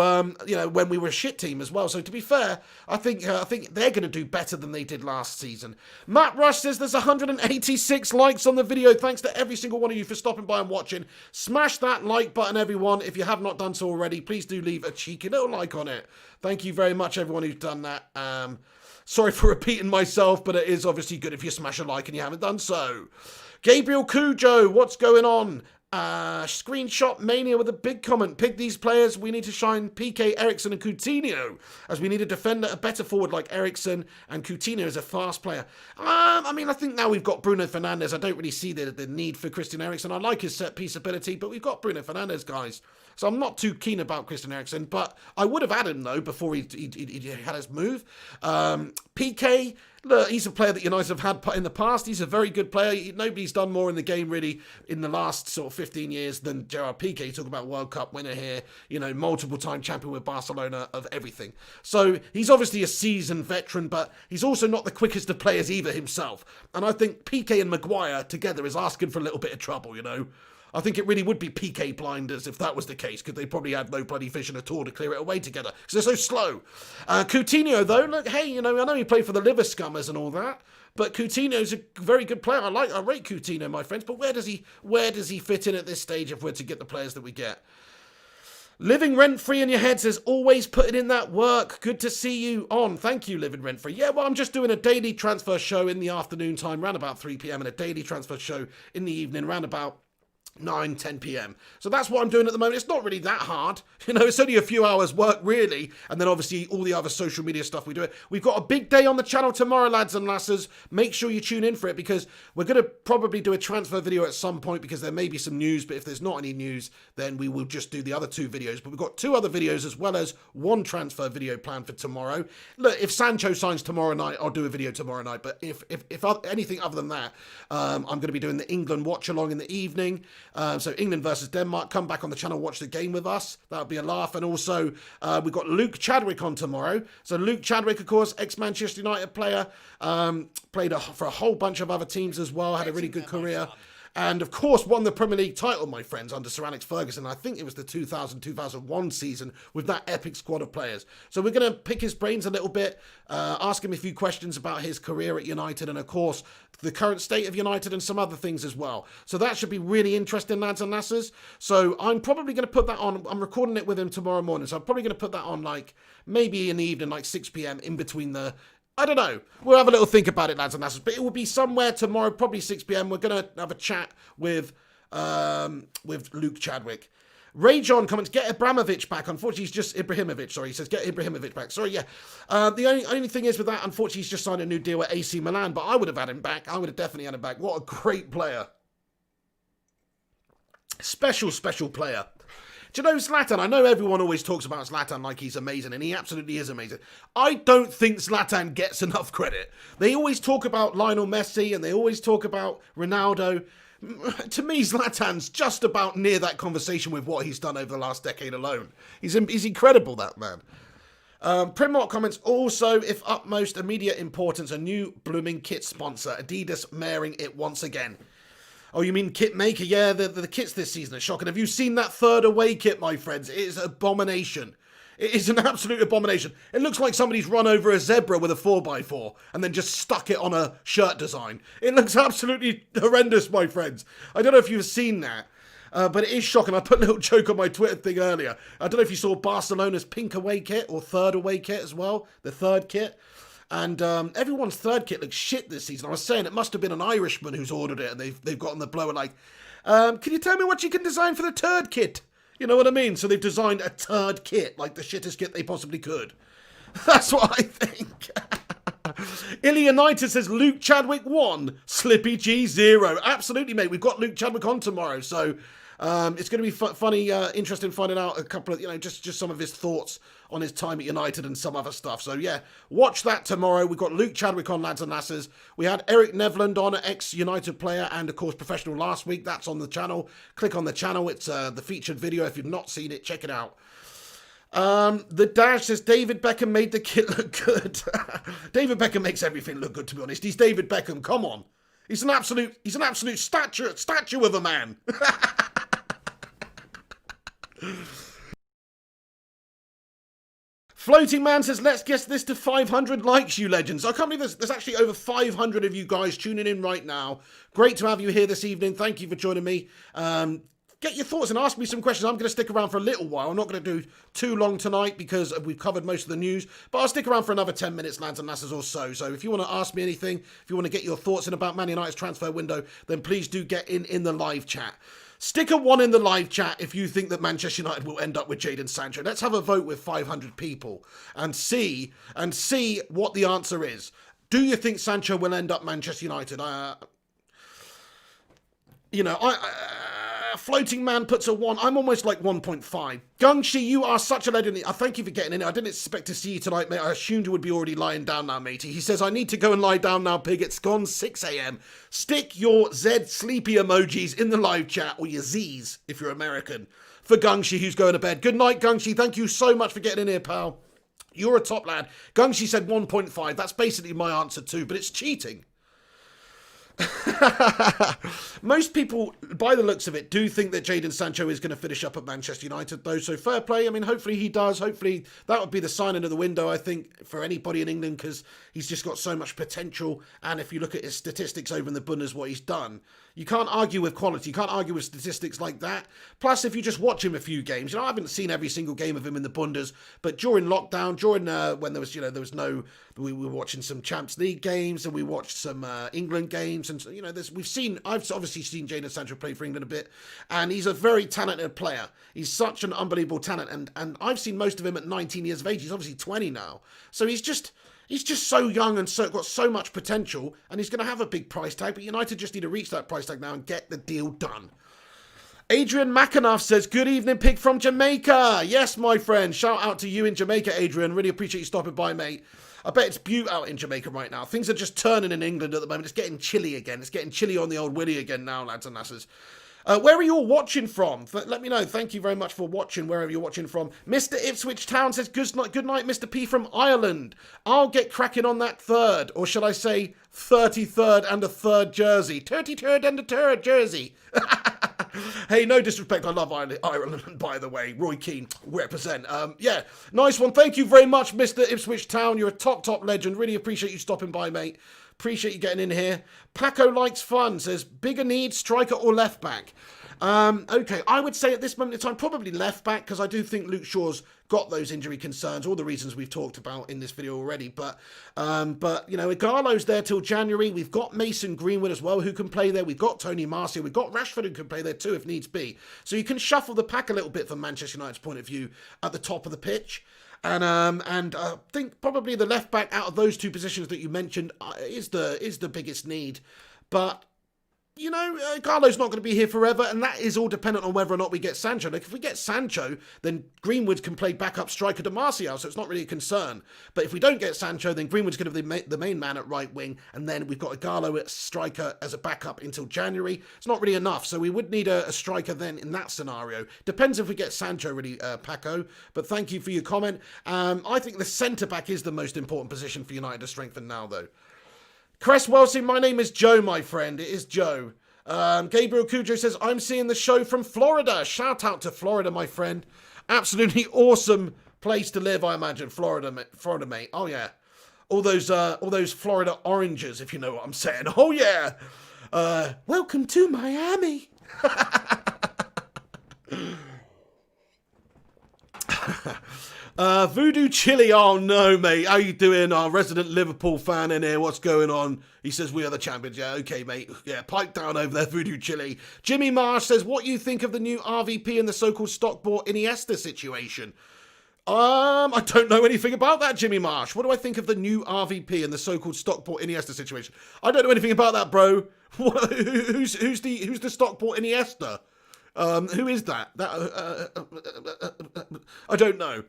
[SPEAKER 1] when we were a shit team as well. So, to be fair, I think they're going to do better than they did last season. Matt Rush says there's 186 likes on the video. Thanks to every single one of you for stopping by and watching. Smash that like button, everyone. If you have not done so already, please do leave a cheeky little like on it. Thank you very much, everyone who's done that. Sorry for repeating myself, but it is obviously good if you smash a like and you haven't done so. Gabriel Cujo, what's going on? Screenshot Mania with a big comment. Pick these players. We need to shine PK, Ericsson and Coutinho, as we need a defender, a better forward like Ericsson, and Coutinho is a fast player. I mean, I think now we've got Bruno Fernandes. I don't really see the need for Christian Eriksen. I like his set-piece ability, but we've got Bruno Fernandes, guys. So I'm not too keen about Christian Eriksen, but I would have had him, though, before he had his move. PK, look, he's a player that United have had in the past. He's a very good player. Nobody's done more in the game, really, in the last sort of 15 years than Gerard Piqué. Talk about World Cup winner here, multiple-time champion with Barcelona of everything. So he's obviously a seasoned veteran, but he's also not the quickest of players either himself. And I think Piqué and Maguire together is asking for a little bit of trouble, I think it really would be PK blinders if that was the case, because they probably had no bloody vision at all to clear it away together, because they're so slow. Coutinho, though, look, hey, I know he played for the liver scummers and all that, but Coutinho's a very good player. I rate Coutinho, my friends, but where does he fit in at this stage if we're to get the players that we get? Living rent-free in your head says, always putting in that work. Good to see you on. Thank you, Living Rent-free. Yeah, well, I'm just doing a daily transfer show in the afternoon time, around about 3 p.m, and a daily transfer show in the evening, around about 9-10 p.m. So that's what I'm doing at the moment. It's not really that hard. It's only a few hours work, really. And then obviously all the other social media stuff we do. We've got a big day on the channel tomorrow, lads and lasses. Make sure you tune in for it, because we're going to probably do a transfer video at some point, because there may be some news. But if there's not any news, then we will just do the other 2 videos. But we've got 2 other videos as well as 1 transfer video planned for tomorrow. Look, if Sancho signs tomorrow night, I'll do a video tomorrow night. But if anything other than that, I'm going to be doing the England watch along in the evening. So England versus Denmark. Come back on the channel, watch the game with us. That'll be a laugh. And also, we've got Luke Chadwick on tomorrow. So Luke Chadwick, of course, ex-Manchester United player, played for a whole bunch of other teams as well, had a really good career. And, of course, won the Premier League title, my friends, under Sir Alex Ferguson. I think it was the 2000-2001 season with that epic squad of players. So we're going to pick his brains a little bit, ask him a few questions about his career at United and, of course, the current state of United and some other things as well. So that should be really interesting, lads and lasses. So I'm probably going to put that on. I'm recording it with him tomorrow morning. So I'm probably going to put that on, maybe in the evening, 6 p.m. in between the... I don't know. We'll have a little think about it, lads and lasses. But it will be somewhere tomorrow, probably 6 p.m. We're going to have a chat with Luke Chadwick. Ray John comments, get Abramovich back. Unfortunately, he's just Ibrahimovic. Sorry, he says, get Ibrahimovic back. Sorry, yeah. The only thing is with that, unfortunately, he's just signed a new deal with AC Milan. But I would have had him back. I would have definitely had him back. What a great player. Special player. Do you know Zlatan? I know everyone always talks about Zlatan like he's amazing, and he absolutely is amazing. I don't think Zlatan gets enough credit. They always talk about Lionel Messi, and they always talk about Ronaldo. To me, Zlatan's just about near that conversation with what he's done over the last decade alone. He's incredible, that man. Primmark comments, also, if utmost immediate importance, a new blooming kit sponsor. Adidas maring it once again. Oh, you mean kit maker? Yeah, the kits this season are shocking. Have you seen that third away kit, my friends? It is an abomination. It is an absolute abomination. It looks like somebody's run over a zebra with a 4x4 and then just stuck it on a shirt design. It looks absolutely horrendous, my friends. I don't know if you've seen that, but it is shocking. I put a little joke on my Twitter thing earlier. I don't know if you saw Barcelona's pink away kit or third away kit as well, the third kit. And everyone's third kit looks shit this season. I was saying it must have been an Irishman who's ordered it, and they've gotten the blower can you tell me what you can design for the turd kit? You know what I mean? So they've designed a turd kit, like the shittest kit they possibly could. That's what I think. Illy United says Luke Chadwick 1, Slippy G 0. Absolutely, mate. We've got Luke Chadwick on tomorrow, so it's going to be funny, interesting finding out a couple of, just some of his thoughts on his time at United and some other stuff. So yeah, watch that tomorrow. We've got Luke Chadwick on, lads and lasses. We had Eric Nevland on, ex-United player and of course professional last week. That's on the channel. Click on the channel. It's the featured video. If you've not seen it, check it out. The Dash says David Beckham made the kit look good. David Beckham makes everything look good, to be honest. He's David Beckham. Come on. He's an absolute statue of a man. Floating Man says, let's get this to 500 likes, you legends. I can't believe there's actually over 500 of you guys tuning in right now. Great to have you here this evening. Thank you for joining me. Get your thoughts and ask me some questions. I'm going to stick around for a little while. I'm not going to do too long tonight because we've covered most of the news. But I'll stick around for another 10 minutes, lads and lasses, or so. So if you want to ask me anything, if you want to get your thoughts in about Man United's transfer window, then please do get in the live chat. Stick a 1 in the live chat if you think that Manchester United will end up with Jadon Sancho. Let's have a vote with 500 people and see what the answer is. Do you think Sancho will end up Manchester United? Floating Man puts a 1. I'm almost like 1.5. Gungshi, you are such a legend. I thank you for getting in. I didn't expect to see you tonight, mate. I assumed you would be already lying down now, matey. He says, I need to go and lie down now, pig. It's gone 6 a.m. Stick your Z sleepy emojis in the live chat, or your Z's if you're American, for Gungshi, who's going to bed. Good night, Gungshi. Thank you so much for getting in here, pal. You're a top lad. Gungshi said 1.5. That's basically my answer too, but it's cheating. Most people, by the looks of it, do think that Jadon Sancho is going to finish up at Manchester United, though. So fair play. I mean, hopefully he does. Hopefully that would be the signing of the window, I think, for anybody in England, because he's just got so much potential. And if you look at his statistics over in the Bundes, what he's done, you can't argue with quality. You can't argue with statistics like that. Plus, if you just watch him a few games, I haven't seen every single game of him in the Bundes, but during lockdown, during when there was no, we were watching some Champions League games and we watched some England games, and I've obviously seen Jadon Sancho play for England a bit, and he's a very talented player. He's such an unbelievable talent, and I've seen most of him at 19 years of age. He's obviously 20 now, so he's just so young and got so much potential, and he's going to have a big price tag, but United just need to reach that price tag now and get the deal done. Adrian McAnuff says, good evening, pig from Jamaica. Yes, my friend. Shout out to you in Jamaica, Adrian. Really appreciate you stopping by, mate. I bet it's beaut out in Jamaica right now. Things are just turning in England at the moment. It's getting chilly again. It's getting chilly on the old Willie again now, lads and lasses. Where are you all watching from? Let me know. Thank you very much for watching wherever you're watching from. Mr. Ipswich Town says, good night, Mr. P from Ireland. I'll get cracking on that third, or shall I say 33rd and a third jersey. 33rd and a third jersey. Hey, no disrespect. I love Ireland, by the way. Roy Keane, represent. Yeah, nice one. Thank you very much, Mr. Ipswich Town. You're a top legend. Really appreciate you stopping by, mate. Appreciate you getting in here. Paco Likes Fun says, bigger need, striker or left back? Okay, I would say at this moment in time, probably left back, because I do think Luke Shaw's got those injury concerns, all the reasons we've talked about in this video already. But Igalo's there till January. We've got Mason Greenwood as well, who can play there. We've got Tony Martial. We've got Rashford, who can play there too, if needs be. So you can shuffle the pack a little bit from Manchester United's point of view at the top of the pitch. And I think probably the left back out of those two positions that you mentioned is the biggest need. But Carlo's not going to be here forever, and that is all dependent on whether or not we get Sancho. Like, if we get Sancho, then Greenwood can play backup striker to Martial, so it's not really a concern. But if we don't get Sancho, then Greenwood's going to be the main man at right wing, and then we've got Igalo at striker as a backup until January. It's not really enough, so we would need a striker then in that scenario. Depends if we get Sancho really, Paco, but thank you for your comment. I think the centre-back is the most important position for United to strengthen now, though. Cress Welsing, my name is Joe, my friend. It is Joe. Gabriel Cujo says, I'm seeing the show from Florida. Shout out to Florida, my friend. Absolutely awesome place to live, I imagine. Florida, mate. Oh, yeah. All those Florida oranges, if you know what I'm saying. Oh, yeah. Welcome to Miami. Voodoo Chili, oh no, mate. How you doing? Our resident Liverpool fan in here. What's going on? He says, we are the champions. Yeah, okay, mate. Yeah, pipe down over there, Voodoo Chili. Jimmy Marsh says, what do you think of the new RVP and the so-called stock bought Iniesta situation? I don't know anything about that, Jimmy Marsh. What do I think of the new RVP and the so-called Stockport Iniesta situation? I don't know anything about that, bro. Who's the Stockport Iniesta? Who is that? I don't know.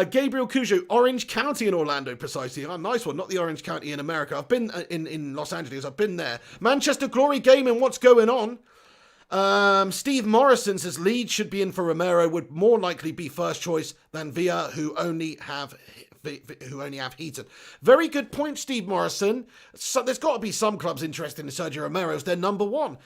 [SPEAKER 1] Gabriel Cujo, Orange County in Orlando, precisely. Oh, nice one. Not the Orange County in America. I've been in Los Angeles. I've been there. Manchester Glory Gaming, what's going on? Steve Morrison says Leeds should be in for Romero, would more likely be first choice than Villa, who only have Heaton. Very good point, Steve Morrison. So there's got to be some clubs interested in Sergio Romero as their number one.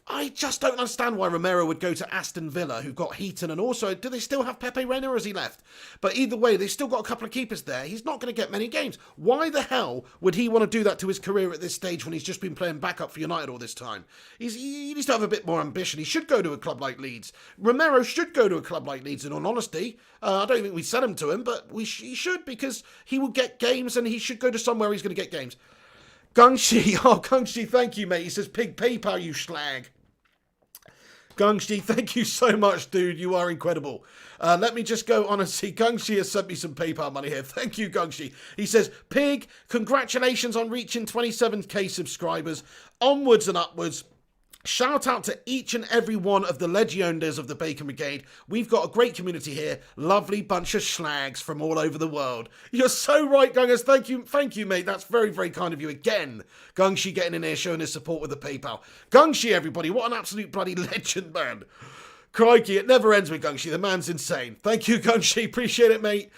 [SPEAKER 1] I just don't understand why Romero would go to Aston Villa, who've got Heaton, and also, do they still have Pepe Reina, or has he left? But either way, they've still got a couple of keepers there. He's not going to get many games. Why the hell would he want to do that to his career at this stage when he's just been playing backup for United all this time? He needs to have a bit more ambition. He should go to a club like Leeds. Romero should go to a club like Leeds, in all honesty. I don't think we sell him to him, but he should, because he will get games, and he should go to somewhere he's going to get games. Gungshi, thank you, mate. He says, Pig PayPal, you slag. Gungshi, thank you so much, dude. You are incredible. Let me just go on and see. Gungshi has sent me some PayPal money here. Thank you, Gungshi. He says, Pig, congratulations on reaching 27k subscribers. Onwards and upwards. Shout out to each and every one of the Legiondes of the Bacon Brigade. We've got a great community here. Lovely bunch of schlags from all over the world. You're so right, Gungas. Thank you, mate. That's very, very kind of you again. Gungshi getting in here, showing his support with the PayPal. Gungshi, everybody. What an absolute bloody legend, man. Crikey, it never ends with Gungshi. The man's insane. Thank you, Gungshi. Appreciate it, mate.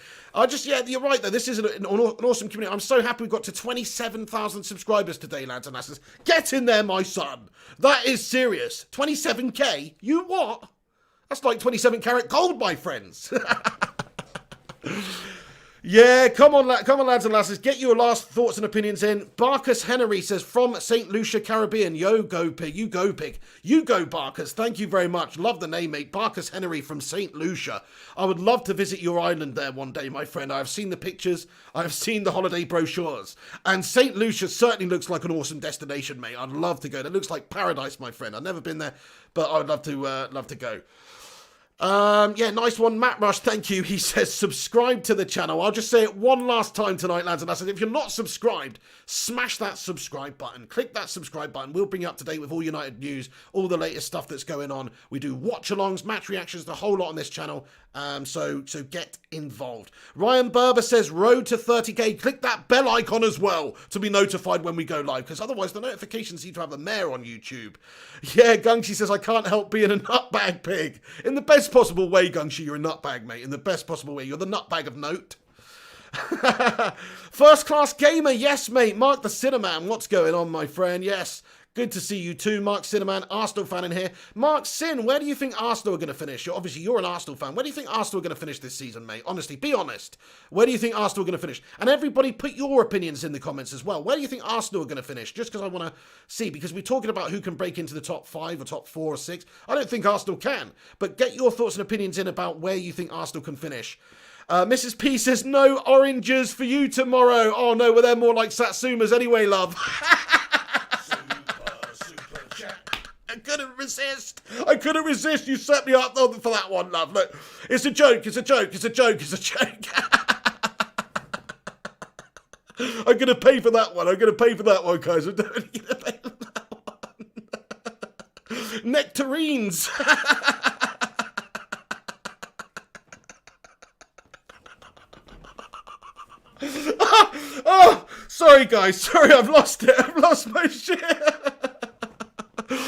[SPEAKER 1] Yeah, you're right, though. This is an awesome community. I'm so happy we got to 27,000 subscribers today, lads and lasses. Get in there, my son. That is serious. 27k? You what? That's like 27 karat gold, my friends. Yeah, come on, lads and lasses. Get your last thoughts and opinions in. Barkus Henry says, from St. Lucia, Caribbean. Yo, go, Pig. You go, Pig. You go, Barkus. Thank you very much. Love the name, mate. Barkus Henry from St. Lucia. I would love to visit your island there one day, my friend. I've seen the pictures. I've seen the holiday brochures. And St. Lucia certainly looks like an awesome destination, mate. I'd love to go. That looks like paradise, my friend. I've never been there, but I would love to go. Yeah, nice one, Matt Rush, thank you. He says, subscribe to the channel. I'll just say it one last time tonight, lads and lasses. If you're not subscribed, smash that subscribe button. Click that subscribe button. We'll bring you up to date with all United news, all the latest stuff that's going on. We do watch-alongs, match reactions, the whole lot on this channel. So get involved. Ryan Berber says, road to 30k. Click that bell icon as well to be notified when we go live, because otherwise the notifications seem to have the mayor on YouTube. Yeah, Gungshi says, I can't help being a nutbag, Pig. In the best possible way, Gungshi, you're a nutbag, mate. In the best possible way. You're the nutbag of note. First class gamer, yes, mate. Mark the Cinnamon, what's going on, my friend? Yes. Good to see you too, Mark Cinnamon, Arsenal fan in here. Mark Sin, where do you think Arsenal are going to finish? Obviously, you're an Arsenal fan. Where do you think Arsenal are going to finish this season, mate? Honestly, be honest. Where do you think Arsenal are going to finish? And everybody put your opinions in the comments as well. Where do you think Arsenal are going to finish? Just because I want to see, because we're talking about who can break into the top 5 or top 4 or 6. I don't think Arsenal can. But get your thoughts and opinions in about where you think Arsenal can finish. Mrs. P says, no oranges for you tomorrow. Oh, no, well, they're more like Satsumas anyway, love. I couldn't resist. You set me up for that one, love. Look, it's a joke. It's a joke. I'm going to pay for that one. Guys. I'm going to pay for that one. Nectarines. Oh, sorry, guys. Sorry, I've lost it. I've lost my shit.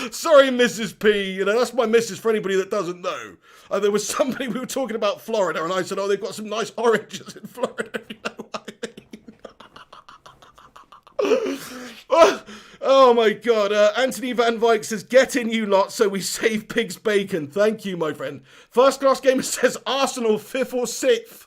[SPEAKER 1] Sorry, Mrs. P. You know, that's my missus for anybody that doesn't know. There was somebody, we were talking about Florida, and I said, oh, they've got some nice oranges in Florida. You know what I mean? Oh, my God. Anthony Van Wyk says, get in, you lot, so we save Pig's bacon. Thank you, my friend. First Class Gamer says, Arsenal 5th or 6th.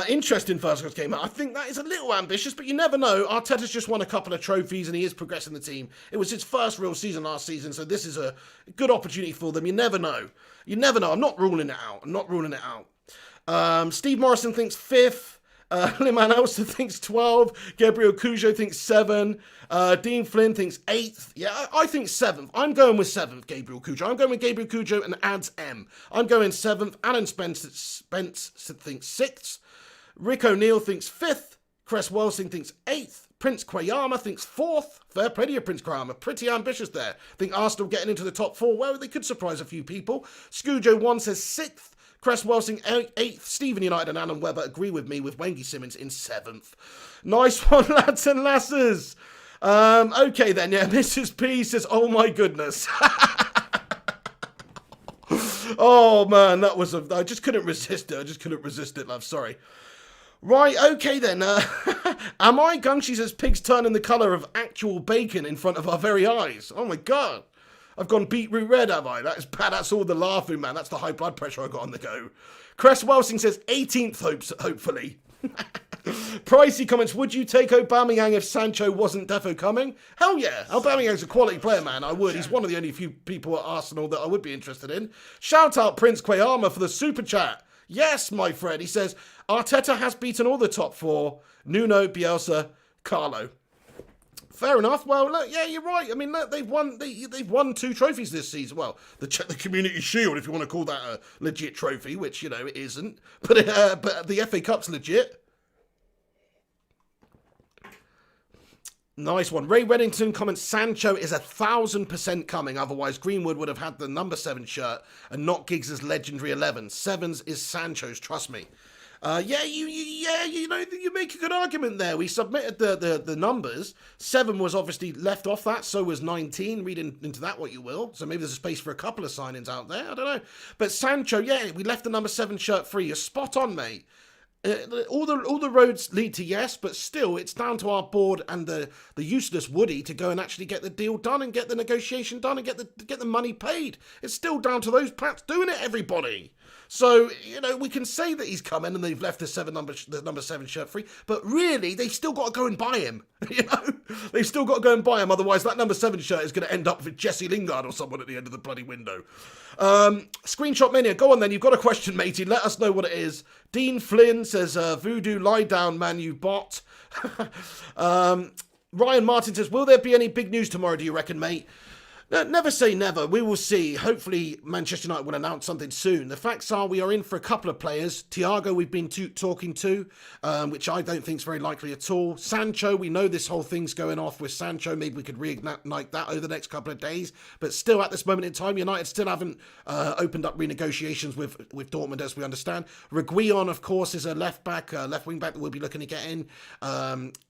[SPEAKER 1] Interesting first class game. I think that is a little ambitious, but you never know. Arteta's just won a couple of trophies and he is progressing the team. It was his first real season last season, so this is a good opportunity for them. You never know. I'm not ruling it out. Steve Morrison thinks 5th. Liman Elster thinks 12. Gabriel Cujo thinks 7. Dean Flynn thinks 8th. Yeah, I think 7th. I'm going with 7th, Gabriel Cujo. I'm going with Gabriel Cujo and adds M. I'm going 7th. Alan Spence thinks 6th. Rick O'Neill thinks 5th. Cress Welsing thinks 8th. Prince Kwayama thinks 4th. Fair play to you, Prince Kwayama. Pretty ambitious there. Think Arsenal getting into the top 4. Well, they could surprise a few people. Scujo1 says 6th. Cress Welsing 8th. Stephen United and Alan Webber agree with me with Wengie Simmons in 7th. Nice one, lads and lasses. Okay then, yeah. Mrs. P says, oh my goodness. Oh man, that was I just couldn't resist it. I just couldn't resist it, love. Sorry. Right, okay then. Am I? Gungshi says pigs turning the colour of actual bacon in front of our very eyes. Oh my god. I've gone beetroot red, have I? That is bad. That's all the laughing, man. That's the high blood pressure I got on the go. Cress Welsing says 18th, hopefully. Pricey comments, would you take Aubameyang if Sancho wasn't defo coming? Hell yeah. Aubameyang's a quality player, man. I would. He's one of the only few people at Arsenal that I would be interested in. Shout out Prince Kwayama for the super chat. Yes, my friend. He says, Arteta has beaten all the top 4. Nuno, Bielsa, Carlo. Fair enough. Well, look, yeah, you're right. I mean, look, they've won 2 trophies this season. Well, the Community Shield, if you want to call that a legit trophy, which, you know, it isn't. But the FA Cup's legit. Nice one. Ray Reddington comments, Sancho is 1,000% coming. Otherwise, Greenwood would have had the number 7 shirt and not Giggs' legendary 11. 7's is Sancho's, trust me. You know, you make a good argument there. We submitted the numbers. 7 was obviously left off that, so was 19. Read into that what you will. So maybe there's a space for a couple of signings out there. I don't know. But Sancho, yeah, we left the number 7 shirt free. You're spot on, mate. All the roads lead to yes, but still, it's down to our board and the useless Woody to go and actually get the deal done and get the negotiation done and get the money paid. It's still down to those Pats doing it, everybody. So, you know, we can say that he's coming and they've left the number 7 shirt free, but really, they've still got to go and buy him. You know, they've still got to go and buy him. Otherwise, that number 7 shirt is going to end up with Jesse Lingard or someone at the end of the bloody window. Screenshot Mania, go on then. You've got a question, matey. Let us know what it is. Dean Flynn says, Voodoo, lie down, man, you bot. Ryan Martin says, will there be any big news tomorrow, do you reckon, mate? Never say never. We will see. Hopefully, Manchester United will announce something soon. The facts are we are in for a couple of players. Thiago, we've been talking to, which I don't think is very likely at all. Sancho, we know this whole thing's going off with Sancho. Maybe we could reignite that over the next couple of days. But still, at this moment in time, United still haven't opened up renegotiations with Dortmund, as we understand. Reguilon, of course, is a left wing back that we'll be looking to get in.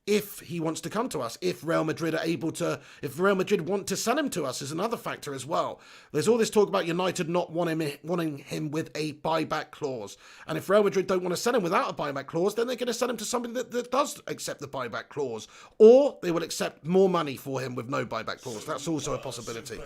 [SPEAKER 1] If he wants to come to us, if Real Madrid want to sell him to us is another factor as well. There's all this talk about United not wanting him with a buyback clause. And if Real Madrid don't want to sell him without a buyback clause, then they're going to sell him to somebody that does accept the buyback clause. Or they will accept more money for him with no buyback clause. That's also a possibility.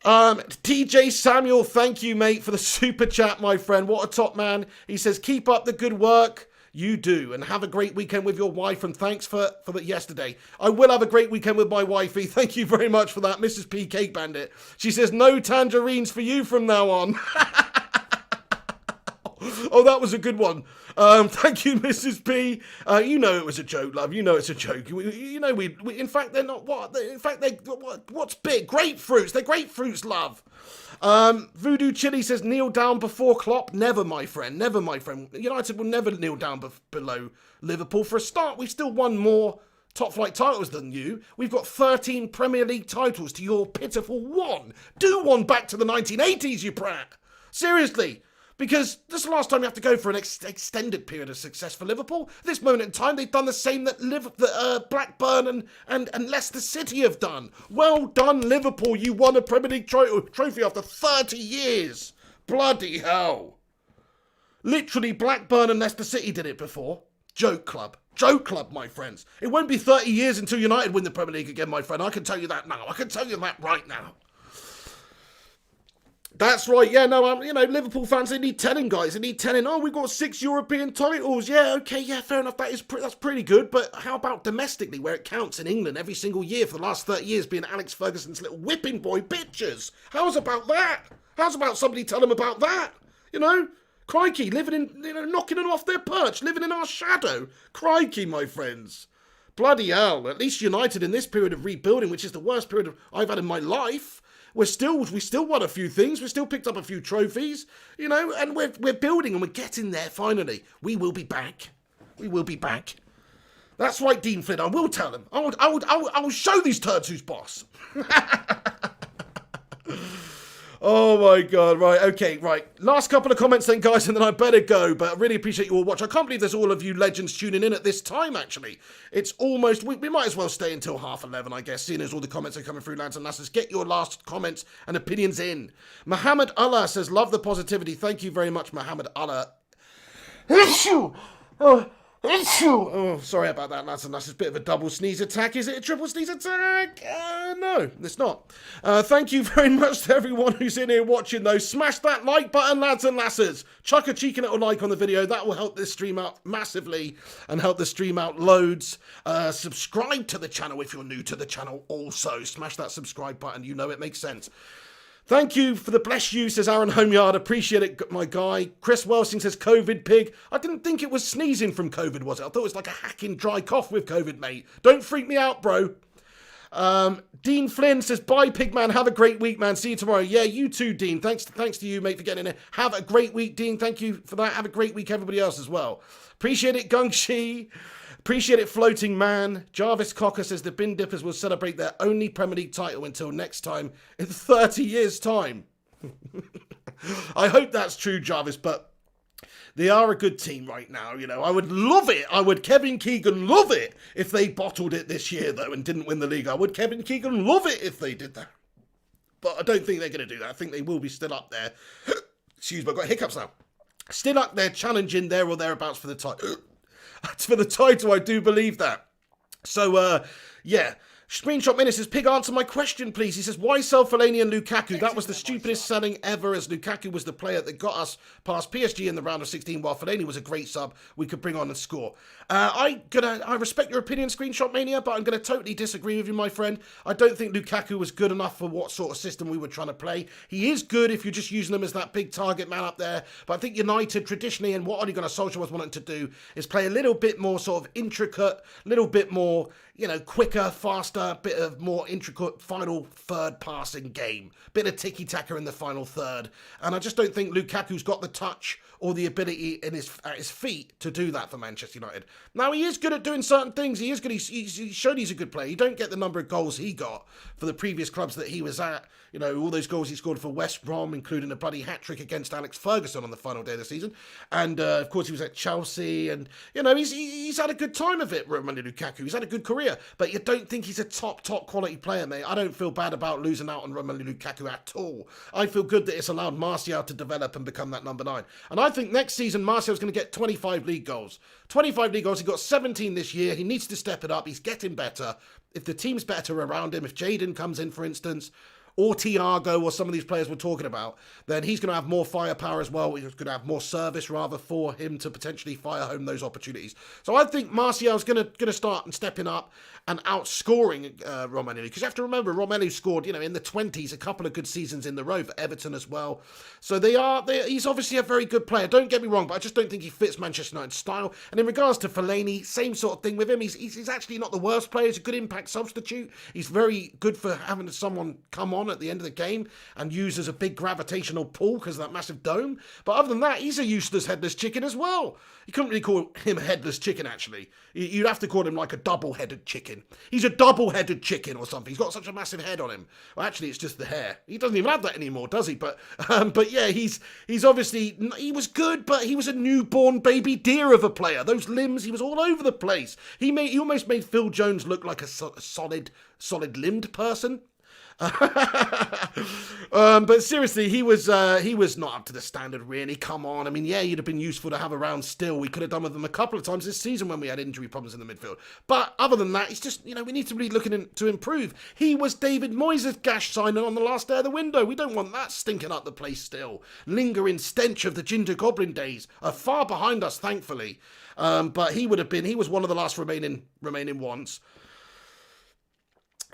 [SPEAKER 1] TJ Samuel, thank you, mate, for the super chat, my friend. What a top man. He says, keep up the good work. You do, and have a great weekend with your wife, and thanks for the yesterday. I will have a great weekend with my wifey. Thank you very much for that, Mrs. P. Cake Bandit. She says, no tangerines for you from now on. Oh, that was a good one. Thank you, Mrs. P. You know it was a joke, love. You know it's a joke. You know we in fact, they're not what? In fact, what's big? Grapefruits. They're grapefruits, love. Voodoo Chili says, kneel down before Klopp. Never, my friend. Never, my friend. United will never kneel down below Liverpool. For a start, we've still won more top-flight titles than you. We've got 13 Premier League titles to your pitiful 1. Do one back to the 1980s, you prat. Seriously. Because this is the last time you have to go for an extended period of success for Liverpool. At this moment in time, they've done the same that Blackburn and Leicester City have done. Well done, Liverpool. You won a Premier League trophy after 30 years. Bloody hell. Literally, Blackburn and Leicester City did it before. Joke club. Joke club, my friends. It won't be 30 years until United win the Premier League again, my friend. I can tell you that now. I can tell you that right now. That's right, yeah, no, Liverpool fans, they need telling, guys. They need telling, oh, we've got 6 European titles. Yeah, okay, yeah, fair enough. That's pretty good. But how about domestically, where it counts in England every single year for the last 30 years being Alex Ferguson's little whipping boy bitches? How's about that? How's about somebody tell them about that? You know? Crikey, living in, knocking them off their perch, living in our shadow. Crikey, my friends. Bloody hell. At least United in this period of rebuilding, which is the worst period I've had in my life, we still won a few things. We still picked up a few trophies, and we're building and we're getting there finally. We will be back. We will be back. That's right, Dean Flynn. I will tell him. I will show these turds who's boss. Oh my God, right, okay, right. Last couple of comments then, guys, and then I better go, but I really appreciate you all watching. I can't believe there's all of you legends tuning in at this time, actually. It's almost, we might as well stay until 11:30, I guess, seeing as all the comments are coming through, lads and lasses. Get your last comments and opinions in. Muhammad Allah says, love the positivity. Thank you very much, Muhammad Allah. Oh, sorry about that, lads and lasses. Bit of a double sneeze attack. Is it a triple sneeze attack? No, it's not. Thank you very much to everyone who's in here watching, though. Smash that like button, lads and lasses. Chuck a cheeky little like on the video. That will help this stream out massively and help the stream out loads. Subscribe to the channel if you're new to the channel also. Smash that subscribe button. You know it makes sense. Thank you for the bless you, says Aaron Homeyard. Appreciate it, my guy. Chris Welsing says COVID pig. I didn't think it was sneezing from COVID, was it? I thought it was like a hacking dry cough with COVID, mate. Don't freak me out, bro. Dean Flynn says, bye, Pigman. Have a great week, man. See you tomorrow. Yeah, you too, Dean. Thanks to you, mate, for getting in here. Have a great week, Dean. Thank you for that. Have a great week, everybody else as well. Appreciate it, Gungshi. Appreciate it, Floating Man. Jarvis Cocker says the Bin Dippers will celebrate their only Premier League title until next time in 30 years' time. I hope that's true, Jarvis, but they are a good team right now, I would love it. I would Kevin Keegan love it if they bottled it this year, though, and didn't win the league. I would Kevin Keegan love it if they did that. But I don't think they're going to do that. I think they will be still up there. Excuse me, I've got hiccups now. Still up there challenging there or thereabouts for the title. For the title, I do believe that. So, yeah. Screenshot Minute says, Pig, answer my question, please. He says, why sell Fellaini and Lukaku? That was the stupidest selling ever, as Lukaku was the player that got us past PSG in the round of 16, while Fellaini was a great sub we could bring on and score. I respect your opinion, Screenshot Mania, but I'm going to totally disagree with you, my friend. I don't think Lukaku was good enough for what sort of system we were trying to play. He is good if you're just using him as that big target man up there, but I think United traditionally, and what Ole Gunnar Solskjaer was wanting to do, is play a little bit more sort of intricate, a little bit more, quicker, faster, bit of more intricate final third passing game. Bit of tiki-taka in the final third. And I just don't think Lukaku's got the touch or the ability at his feet to do that for Manchester United. Now, he is good at doing certain things. He is good. He's shown he's a good player. You don't get the number of goals he got for the previous clubs that he was at. All those goals he scored for West Brom, including a bloody hat-trick against Alex Ferguson on the final day of the season. And, of course, he was at Chelsea. And, he's had a good time of it, Romelu Lukaku. He's had a good career. But you don't think he's a top quality player, mate. I don't feel bad about losing out on Romelu Lukaku at all. I feel good that it's allowed Martial to develop and become that number 9. And I think next season, Martial's going to get 25 league goals. 25 league goals. He got 17 this year. He needs to step it up. He's getting better. If the team's better around him, if Jadon comes in, for instance, or Thiago or some of these players we're talking about, then he's going to have more firepower as well. He's going to have more service rather for him to potentially fire home those opportunities. So I think Martial's going to start and stepping up and outscoring Romelu, because you have to remember Romelu scored, in the 20s a couple of good seasons in the row for Everton as well. So he's obviously a very good player. Don't get me wrong, but I just don't think he fits Manchester United's style. And in regards to Fellaini, same sort of thing with him. He's actually not the worst player. He's a good impact substitute. He's very good for having someone come on at the end of the game and use as a big gravitational pull because of that massive dome. But other than that, he's a useless headless chicken as well. You couldn't really call him a headless chicken, actually. You'd have to call him like a double-headed chicken. He's a double-headed chicken or something. He's got such a massive head on him. Well, actually, it's just the hair. He doesn't even have that anymore, does he? But yeah, he's obviously, he was good, but he was a newborn baby deer of a player. Those limbs, he was all over the place. He almost made Phil Jones look like a solid-limbed person. But seriously, he was not up to the standard, really. Come on. I mean, yeah, he'd have been useful to have around still. We could have done with him a couple of times this season when we had injury problems in the midfield. But other than that, it's just, we need to really look to improve. He was David Moyes' gash signing on the last day of the window. We don't want that stinking up the place still. Lingering stench of the Ginger Goblin days are far behind us, thankfully. But he was one of the last remaining ones.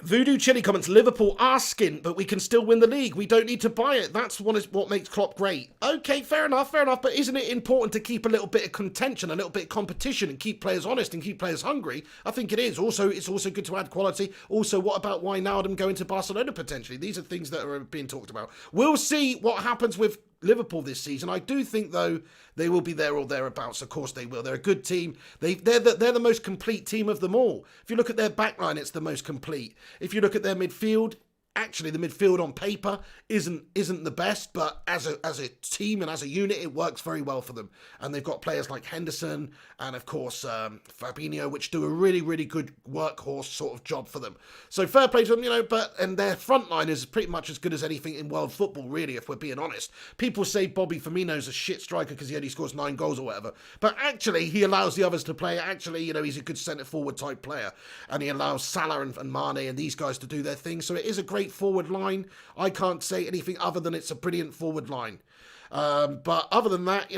[SPEAKER 1] Voodoo Chili comments, Liverpool are skint, but we can still win the league. We don't need to buy it. That's what makes Klopp great. Okay, fair enough. But isn't it important to keep a little bit of contention, a little bit of competition, and keep players honest and keep players hungry? I think it is. Also, it's also good to add quality. Also, what about Wijnaldum going to Barcelona potentially? These are things that are being talked about. We'll see what happens with Liverpool this season. I do think, though, they will be there or thereabouts. Of course they will. They're a good team. They're the most complete team of them all. If you look at their backline, it's the most complete. If you look at their midfield, actually the midfield on paper isn't the best, but as a team and as a unit, it works very well for them. And they've got players like Henderson and, of course, Fabinho, which do a really, really good workhorse sort of job for them. So fair play to them, and their front line is pretty much as good as anything in world football, really, if we're being honest. People say Bobby Firmino's a shit striker because he only scores 9 goals or whatever. But actually, he allows the others to play. Actually, he's a good centre-forward type player. And he allows Salah and Mane and these guys to do their thing. So it is a great forward line. I can't say anything other than it's a brilliant forward line. But other than that,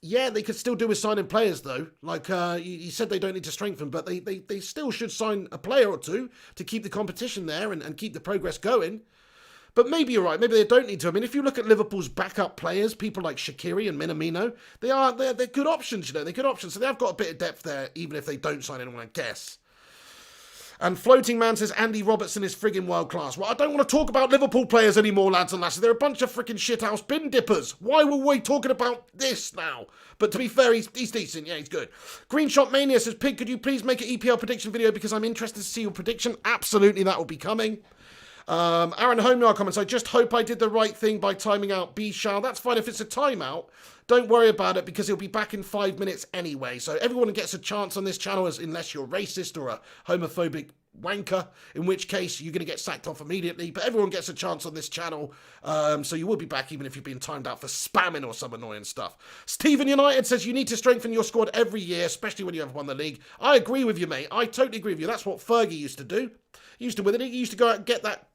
[SPEAKER 1] yeah, they could still do with signing players, though. Like, you said they don't need to strengthen, but they still should sign a player or two to keep the competition there and keep the progress going. But maybe you're right. Maybe they don't need to. I mean, if you look at Liverpool's backup players, people like Shaqiri and Minamino, they're good options, They're good options. So they have got a bit of depth there, even if they don't sign anyone, I guess. And Floating Man says Andy Robertson is friggin' world class. Well, I don't want to talk about Liverpool players anymore, lads and lasses. They're a bunch of friggin' shithouse bin dippers. Why were we talking about this now? But to be fair, he's decent. Yeah, he's good. Green Shot Mania says, Pig, could you please make an EPL prediction video because I'm interested to see your prediction? Absolutely, that will be coming. Aaron Homeyard comments, I just hope I did the right thing by timing out B. Shao. That's fine if it's a timeout. Don't worry about it because he'll be back in 5 minutes anyway. So everyone gets a chance on this channel unless you're racist or a homophobic wanker, in which case you're going to get sacked off immediately. But everyone gets a chance on this channel. So you will be back even if you've been timed out for spamming or some annoying stuff. Stephen United says you need to strengthen your squad every year, especially when you have won the league. I agree with you, mate. I totally agree with you. That's what Fergie used to do. He used to win it. He used to go out and get that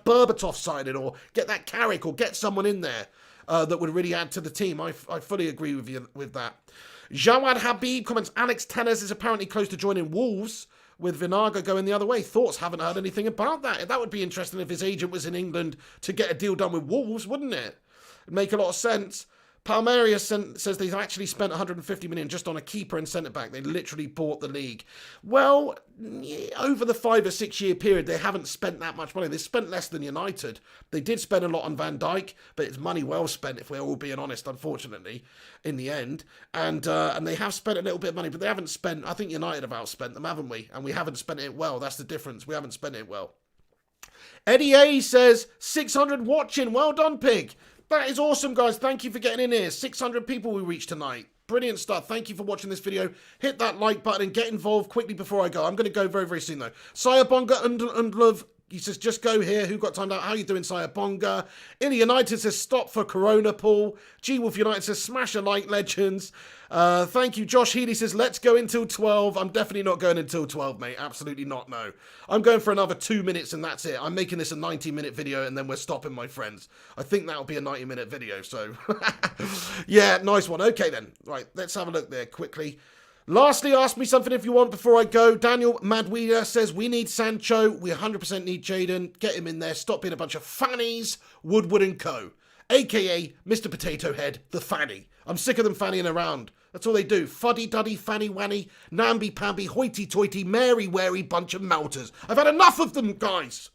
[SPEAKER 1] Berbatov signed or get that Carrick or get someone in there that would really add to the team. I fully agree with you with that. Jawad Habib comments, Alex Tellez is apparently close to joining Wolves with Vinaga going the other way. Thoughts? Haven't heard anything about that. That would be interesting if his agent was in England to get a deal done with Wolves, wouldn't it? It'd make a lot of sense. Palmeiras says they've actually spent 150 million just on a keeper and centre-back. They literally bought the league. Well, over the 5 or 6 year period, they haven't spent that much money. They spent less than United. They did spend a lot on Van Dijk, but it's money well spent, if we're all being honest, unfortunately, in the end. And they have spent a little bit of money, but they haven't spent, I think United have outspent them, haven't we? And we haven't spent it well. That's the difference. We haven't spent it well. Eddie A says, 600 watching. Well done, Pig. That is awesome, guys. Thank you for getting in here. 600 people we reached tonight. Brilliant stuff. Thank you for watching this video. Hit that like button and get involved quickly before I go. I'm going to go very, very soon, though. Sayabonga and Love, he says, just go here. Who got timed out? How you doing, Sayabonga? Illy United says, stop for Corona, Paul. G-Wolf United says, smash a like, legends. Thank you. Josh Healy says, let's go until 12. I'm definitely not going until 12, mate. Absolutely not, no. I'm going for another 2 minutes and that's it. I'm making this a 90-minute video and then we're stopping, my friends. I think that'll be a 90-minute video, so... yeah, nice one. Okay, then. Right, let's have a look there quickly. Lastly, ask me something if you want before I go. Daniel Madweeder says, we need Sancho. We 100% need Jaden. Get him in there. Stop being a bunch of fannies. Woodward & Co. A.K.A. Mr. Potato Head, the fanny. I'm sick of them fannying around. That's all they do. Fuddy-duddy, fanny-wanny, namby-pamby, hoity-toity, mary-wary bunch of melters. I've had enough of them, guys.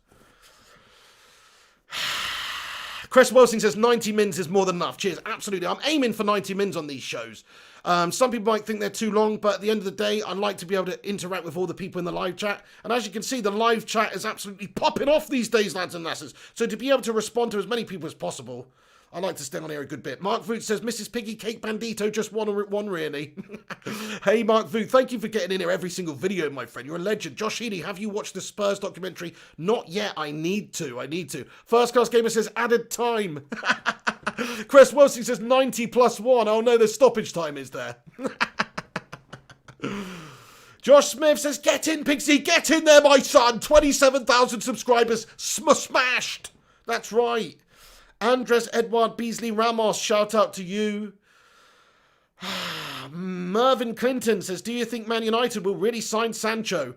[SPEAKER 1] Chris Wilson says 90 mins is more than enough. Cheers. Absolutely. I'm aiming for 90 mins on these shows. Some people might think they're too long, but at the end of the day, I like to be able to interact with all the people in the live chat. And as you can see, the live chat is absolutely popping off these days, lads and lasses. So to be able to respond to as many people as possible, I like to stay on here a good bit. Mark Voot says, Mrs. Piggy Cake Bandito, just one really. Hey, Mark Voot, thank you for getting in here every single video, my friend. You're a legend. Josh Healy, have you watched the Spurs documentary? Not yet. I need to. First Class Gamer says, added time. Chris Wilson says, 90 plus 1. Oh, no, the stoppage time is there. Josh Smith says, get in, Pixie. Get in there, my son. 27,000 subscribers. Smashed. That's right. Andres Edward Beasley Ramos, shout out to you. Mervyn Clinton says, do you think Man United will really sign Sancho?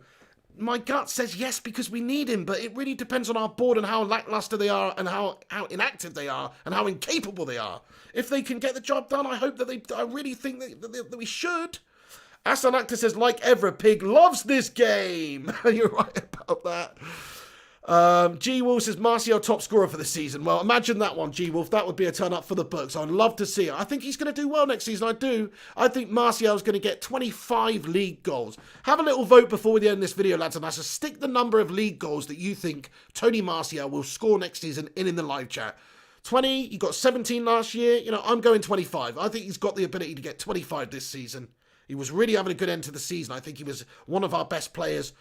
[SPEAKER 1] my gut says yes because we need him, but it really depends on our board and how lackluster they are and how inactive they are and how incapable they are. If they can get the job done, I hope that I really think that we should. Asan Akhtar says, like ever, Pig loves this game. You're right about that. G Wolf says Martial top scorer for the season. Well, imagine that one, G Wolf. That would be a turn up for the books. I'd love to see it. I think he's going to do well next season. I do. I think Martial's going to get 25 league goals. Have a little vote before we end this video, lads and lasses. Stick the number of league goals that you think Tony Martial will score next season in the live chat. 20, you got 17 last year. You know, I'm going 25. I think he's got the ability to get 25 this season. He was really having a good end to the season. I think he was one of our best players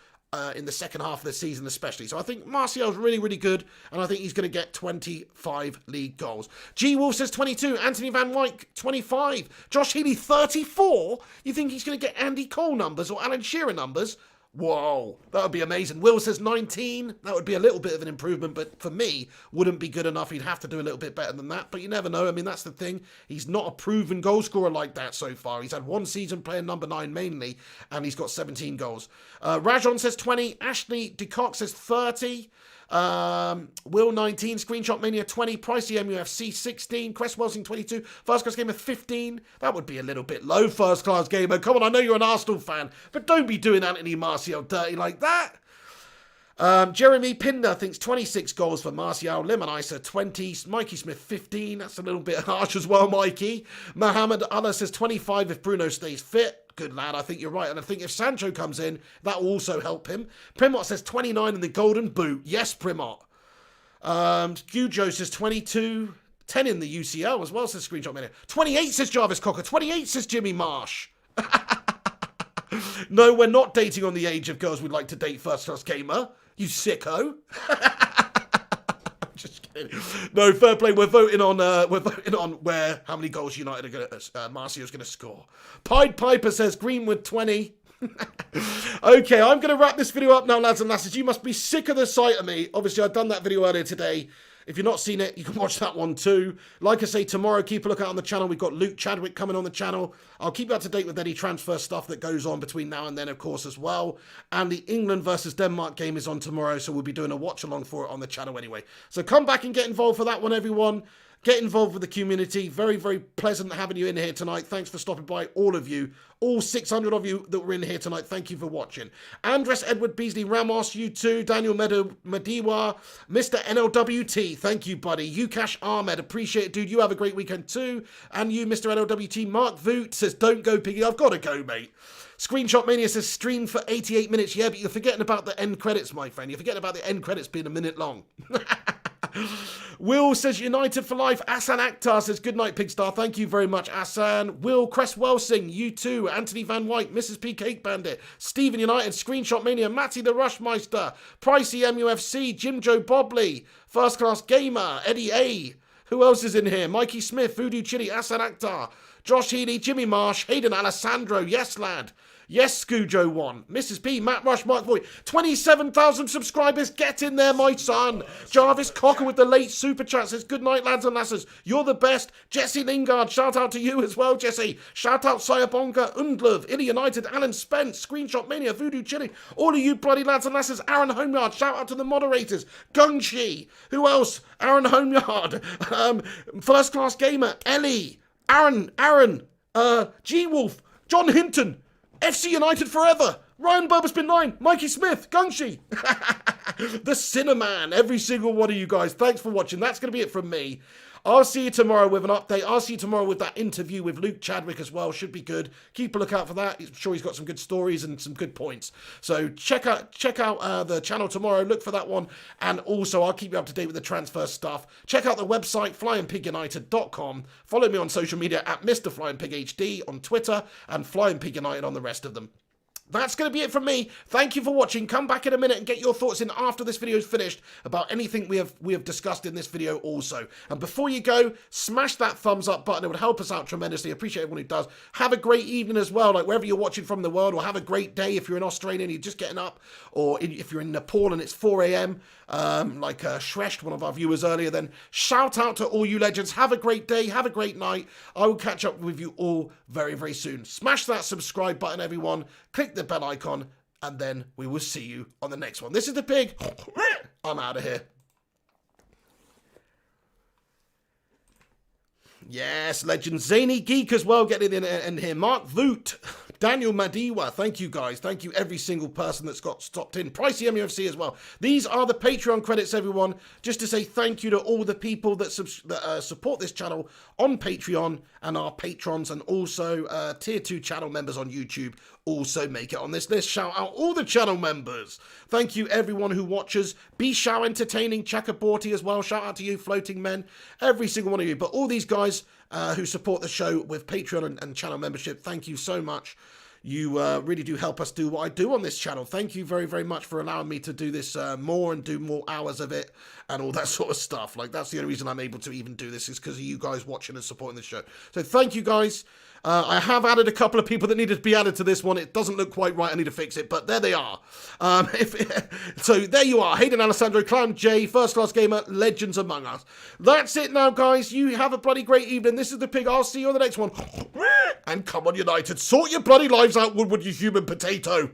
[SPEAKER 1] in the second half of the season especially. So I think Martial's really, really good, and I think he's going to get 25 league goals. G Wolf says 22. Anthony Van Wyk, 25. Josh Healey, 34. You think he's going to get Andy Cole numbers or Alan Shearer numbers? Whoa, that would be amazing. Will says 19. That would be a little bit of an improvement, but for me, wouldn't be good enough. He'd have to do a little bit better than that, but you never know. I mean, that's the thing. He's not a proven goal scorer like that so far. He's had one season playing number 9 mainly, and he's got 17 goals. Rajon says 20. Ashley DeCock says 30. Will 19, Screenshot Mania 20, Pricey MUFC 16, Crest Welsing 22, First Class Gamer 15. That would be a little bit low, First Class Gamer. Come on, I know you're an Arsenal fan, but don't be doing Anthony Martial dirty like that. Jeremy Pinder thinks 26 goals for Martial. Lemon Isa 20. Mikey Smith 15. That's a little bit harsh as well, Mikey. Mohammed Allah says 25 if Bruno stays fit. Good lad, I think you're right. And I think if Sancho comes in, that will also help him. Primot says 29 in the golden boot. Yes, Primot. Gujo says 22. 10 in the UCL as well, says Screenshot Mania. 28 says Jarvis Cocker. 28 says Jimmy Marsh. No, we're not dating on the age of girls we'd like to date, First Class Gamer. You sicko. Just kidding. No, fair play. We're voting on where how many goals United are gonna Martial's gonna score. Pied Piper says Greenwood 20. Okay, I'm gonna wrap this video up now, lads and lasses. You must be sick of the sight of me. Obviously, I've done that video earlier today. If you've not seen it, you can watch that one too. Like I say, tomorrow, keep a look out on the channel. We've got Luke Chadwick coming on the channel. I'll keep you up to date with any transfer stuff that goes on between now and then, of course, as well. And the England versus Denmark game is on tomorrow, so we'll be doing a watch-along for it on the channel anyway. So come back and get involved for that one, everyone. Get involved with the community. Very, very pleasant having you in here tonight. Thanks for stopping by, all of you. All 600 of you that were in here tonight, thank you for watching. Andres Edward Beasley Ramos, you too. Daniel Madiwa, Mr. NLWT, thank you, buddy. Ukash Ahmed, appreciate it, dude. You have a great weekend too. And you, Mr. NLWT. Mark Voot says, don't go, Piggy. I've got to go, mate. Screenshot Mania says, stream for 88 minutes. Yeah, but you're forgetting about the end credits, my friend. You're forgetting about the end credits being a minute long. Will says United for life. Asan Akhtar says good night, Pigstar. Thank you very much, Asan. Will Crest Welsing, you too. Anthony Van Wyk, Mrs. P Cake Bandit, Stephen United, Screenshot Mania, Matty the Rushmeister, Pricey MUFC, Jim Joe Bobley, First Class Gamer, Eddie A. Who else is in here? Mikey Smith, Voodoo Chili, Asan Akhtar, Josh Healey, Jimmy Marsh, Hayden Alessandro, yes lad. Yes, Scujo won. Mrs. P, Matt Rush, Mark Voigt. 27,000 subscribers. Get in there, my son. Jarvis Cocker with the late super chat says, good night, lads and lasses. You're the best. Jesse Lingard, shout out to you as well, Jesse. Shout out Sayabonga, Undlove, Illy United, Alan Spence, Screenshot Mania, Voodoo Chili. All of you bloody lads and lasses. Aaron Homeyard, shout out to the moderators. Gungshi. Who else? Aaron Homeyard. First Class Gamer. Ellie. Aaron. G Wolf. John Hinton. FC United forever. Ryan Burberspin 9. Mikey Smith. Gungshi. The Cinnamon. Every single one of you guys. Thanks for watching. That's going to be it from me. I'll see you tomorrow with an update. I'll see you tomorrow with that interview with Luke Chadwick as well. Should be good. Keep a lookout for that. I'm sure he's got some good stories and some good points. So check out the channel tomorrow. Look for that one. And also, I'll keep you up to date with the transfer stuff. Check out the website, flyingpigunited.com. Follow me on social media at Mr. FlyingPigHD on Twitter and Flying Pig United on the rest of them. That's going to be it from me. Thank you for watching. Come back in a minute and get your thoughts in after this video is finished about anything we have discussed in this video also. And before you go, smash that thumbs up button. It would help us out tremendously. I appreciate everyone who does. Have a great evening as well, like wherever you're watching from the world, or have a great day if you're in Australia and you're just getting up, or if you're in Nepal and it's 4 a.m., like Shresht, one of our viewers earlier, then shout out to all you legends. Have a great day. Have a great night. I will catch up with you all very, very soon. Smash that subscribe button, everyone. Click the bell icon, and then we will see you on the next one. This is the pig. I'm out of here. Yes, legend. Zany Geek as well, getting in here. Mark Voot, Daniel Madiwa, thank you guys. Thank you every single person that's got stopped in. Pricey MUFC as well. These are the Patreon credits, everyone. Just to say thank you to all the people that support this channel on Patreon and our patrons, and also tier 2 channel members on YouTube also make it on this list. Shout out all the channel members. Thank you everyone who watches. Be Show Entertaining, Chakaborty as well. Shout out to you, Floating Men, every single one of you. But all these guys who support the show with Patreon and channel membership, thank you so much. You really do help us do what I do on this channel. Thank you very, very much for allowing me to do this more and do more hours of it and all that sort of stuff. Like, that's the only reason I'm able to even do this, is because of you guys watching and supporting the show. So thank you guys. I have added a couple of people that needed to be added to this one. It doesn't look quite right. I need to fix it, but there they are. So there you are. Hayden Alessandro, Clown J, First Class Gamer, Legends Among Us. That's it now, guys. You have a bloody great evening. This is the pig. I'll see you on the next one. And come on, United. Sort your bloody lives out, Woodward, you human potato.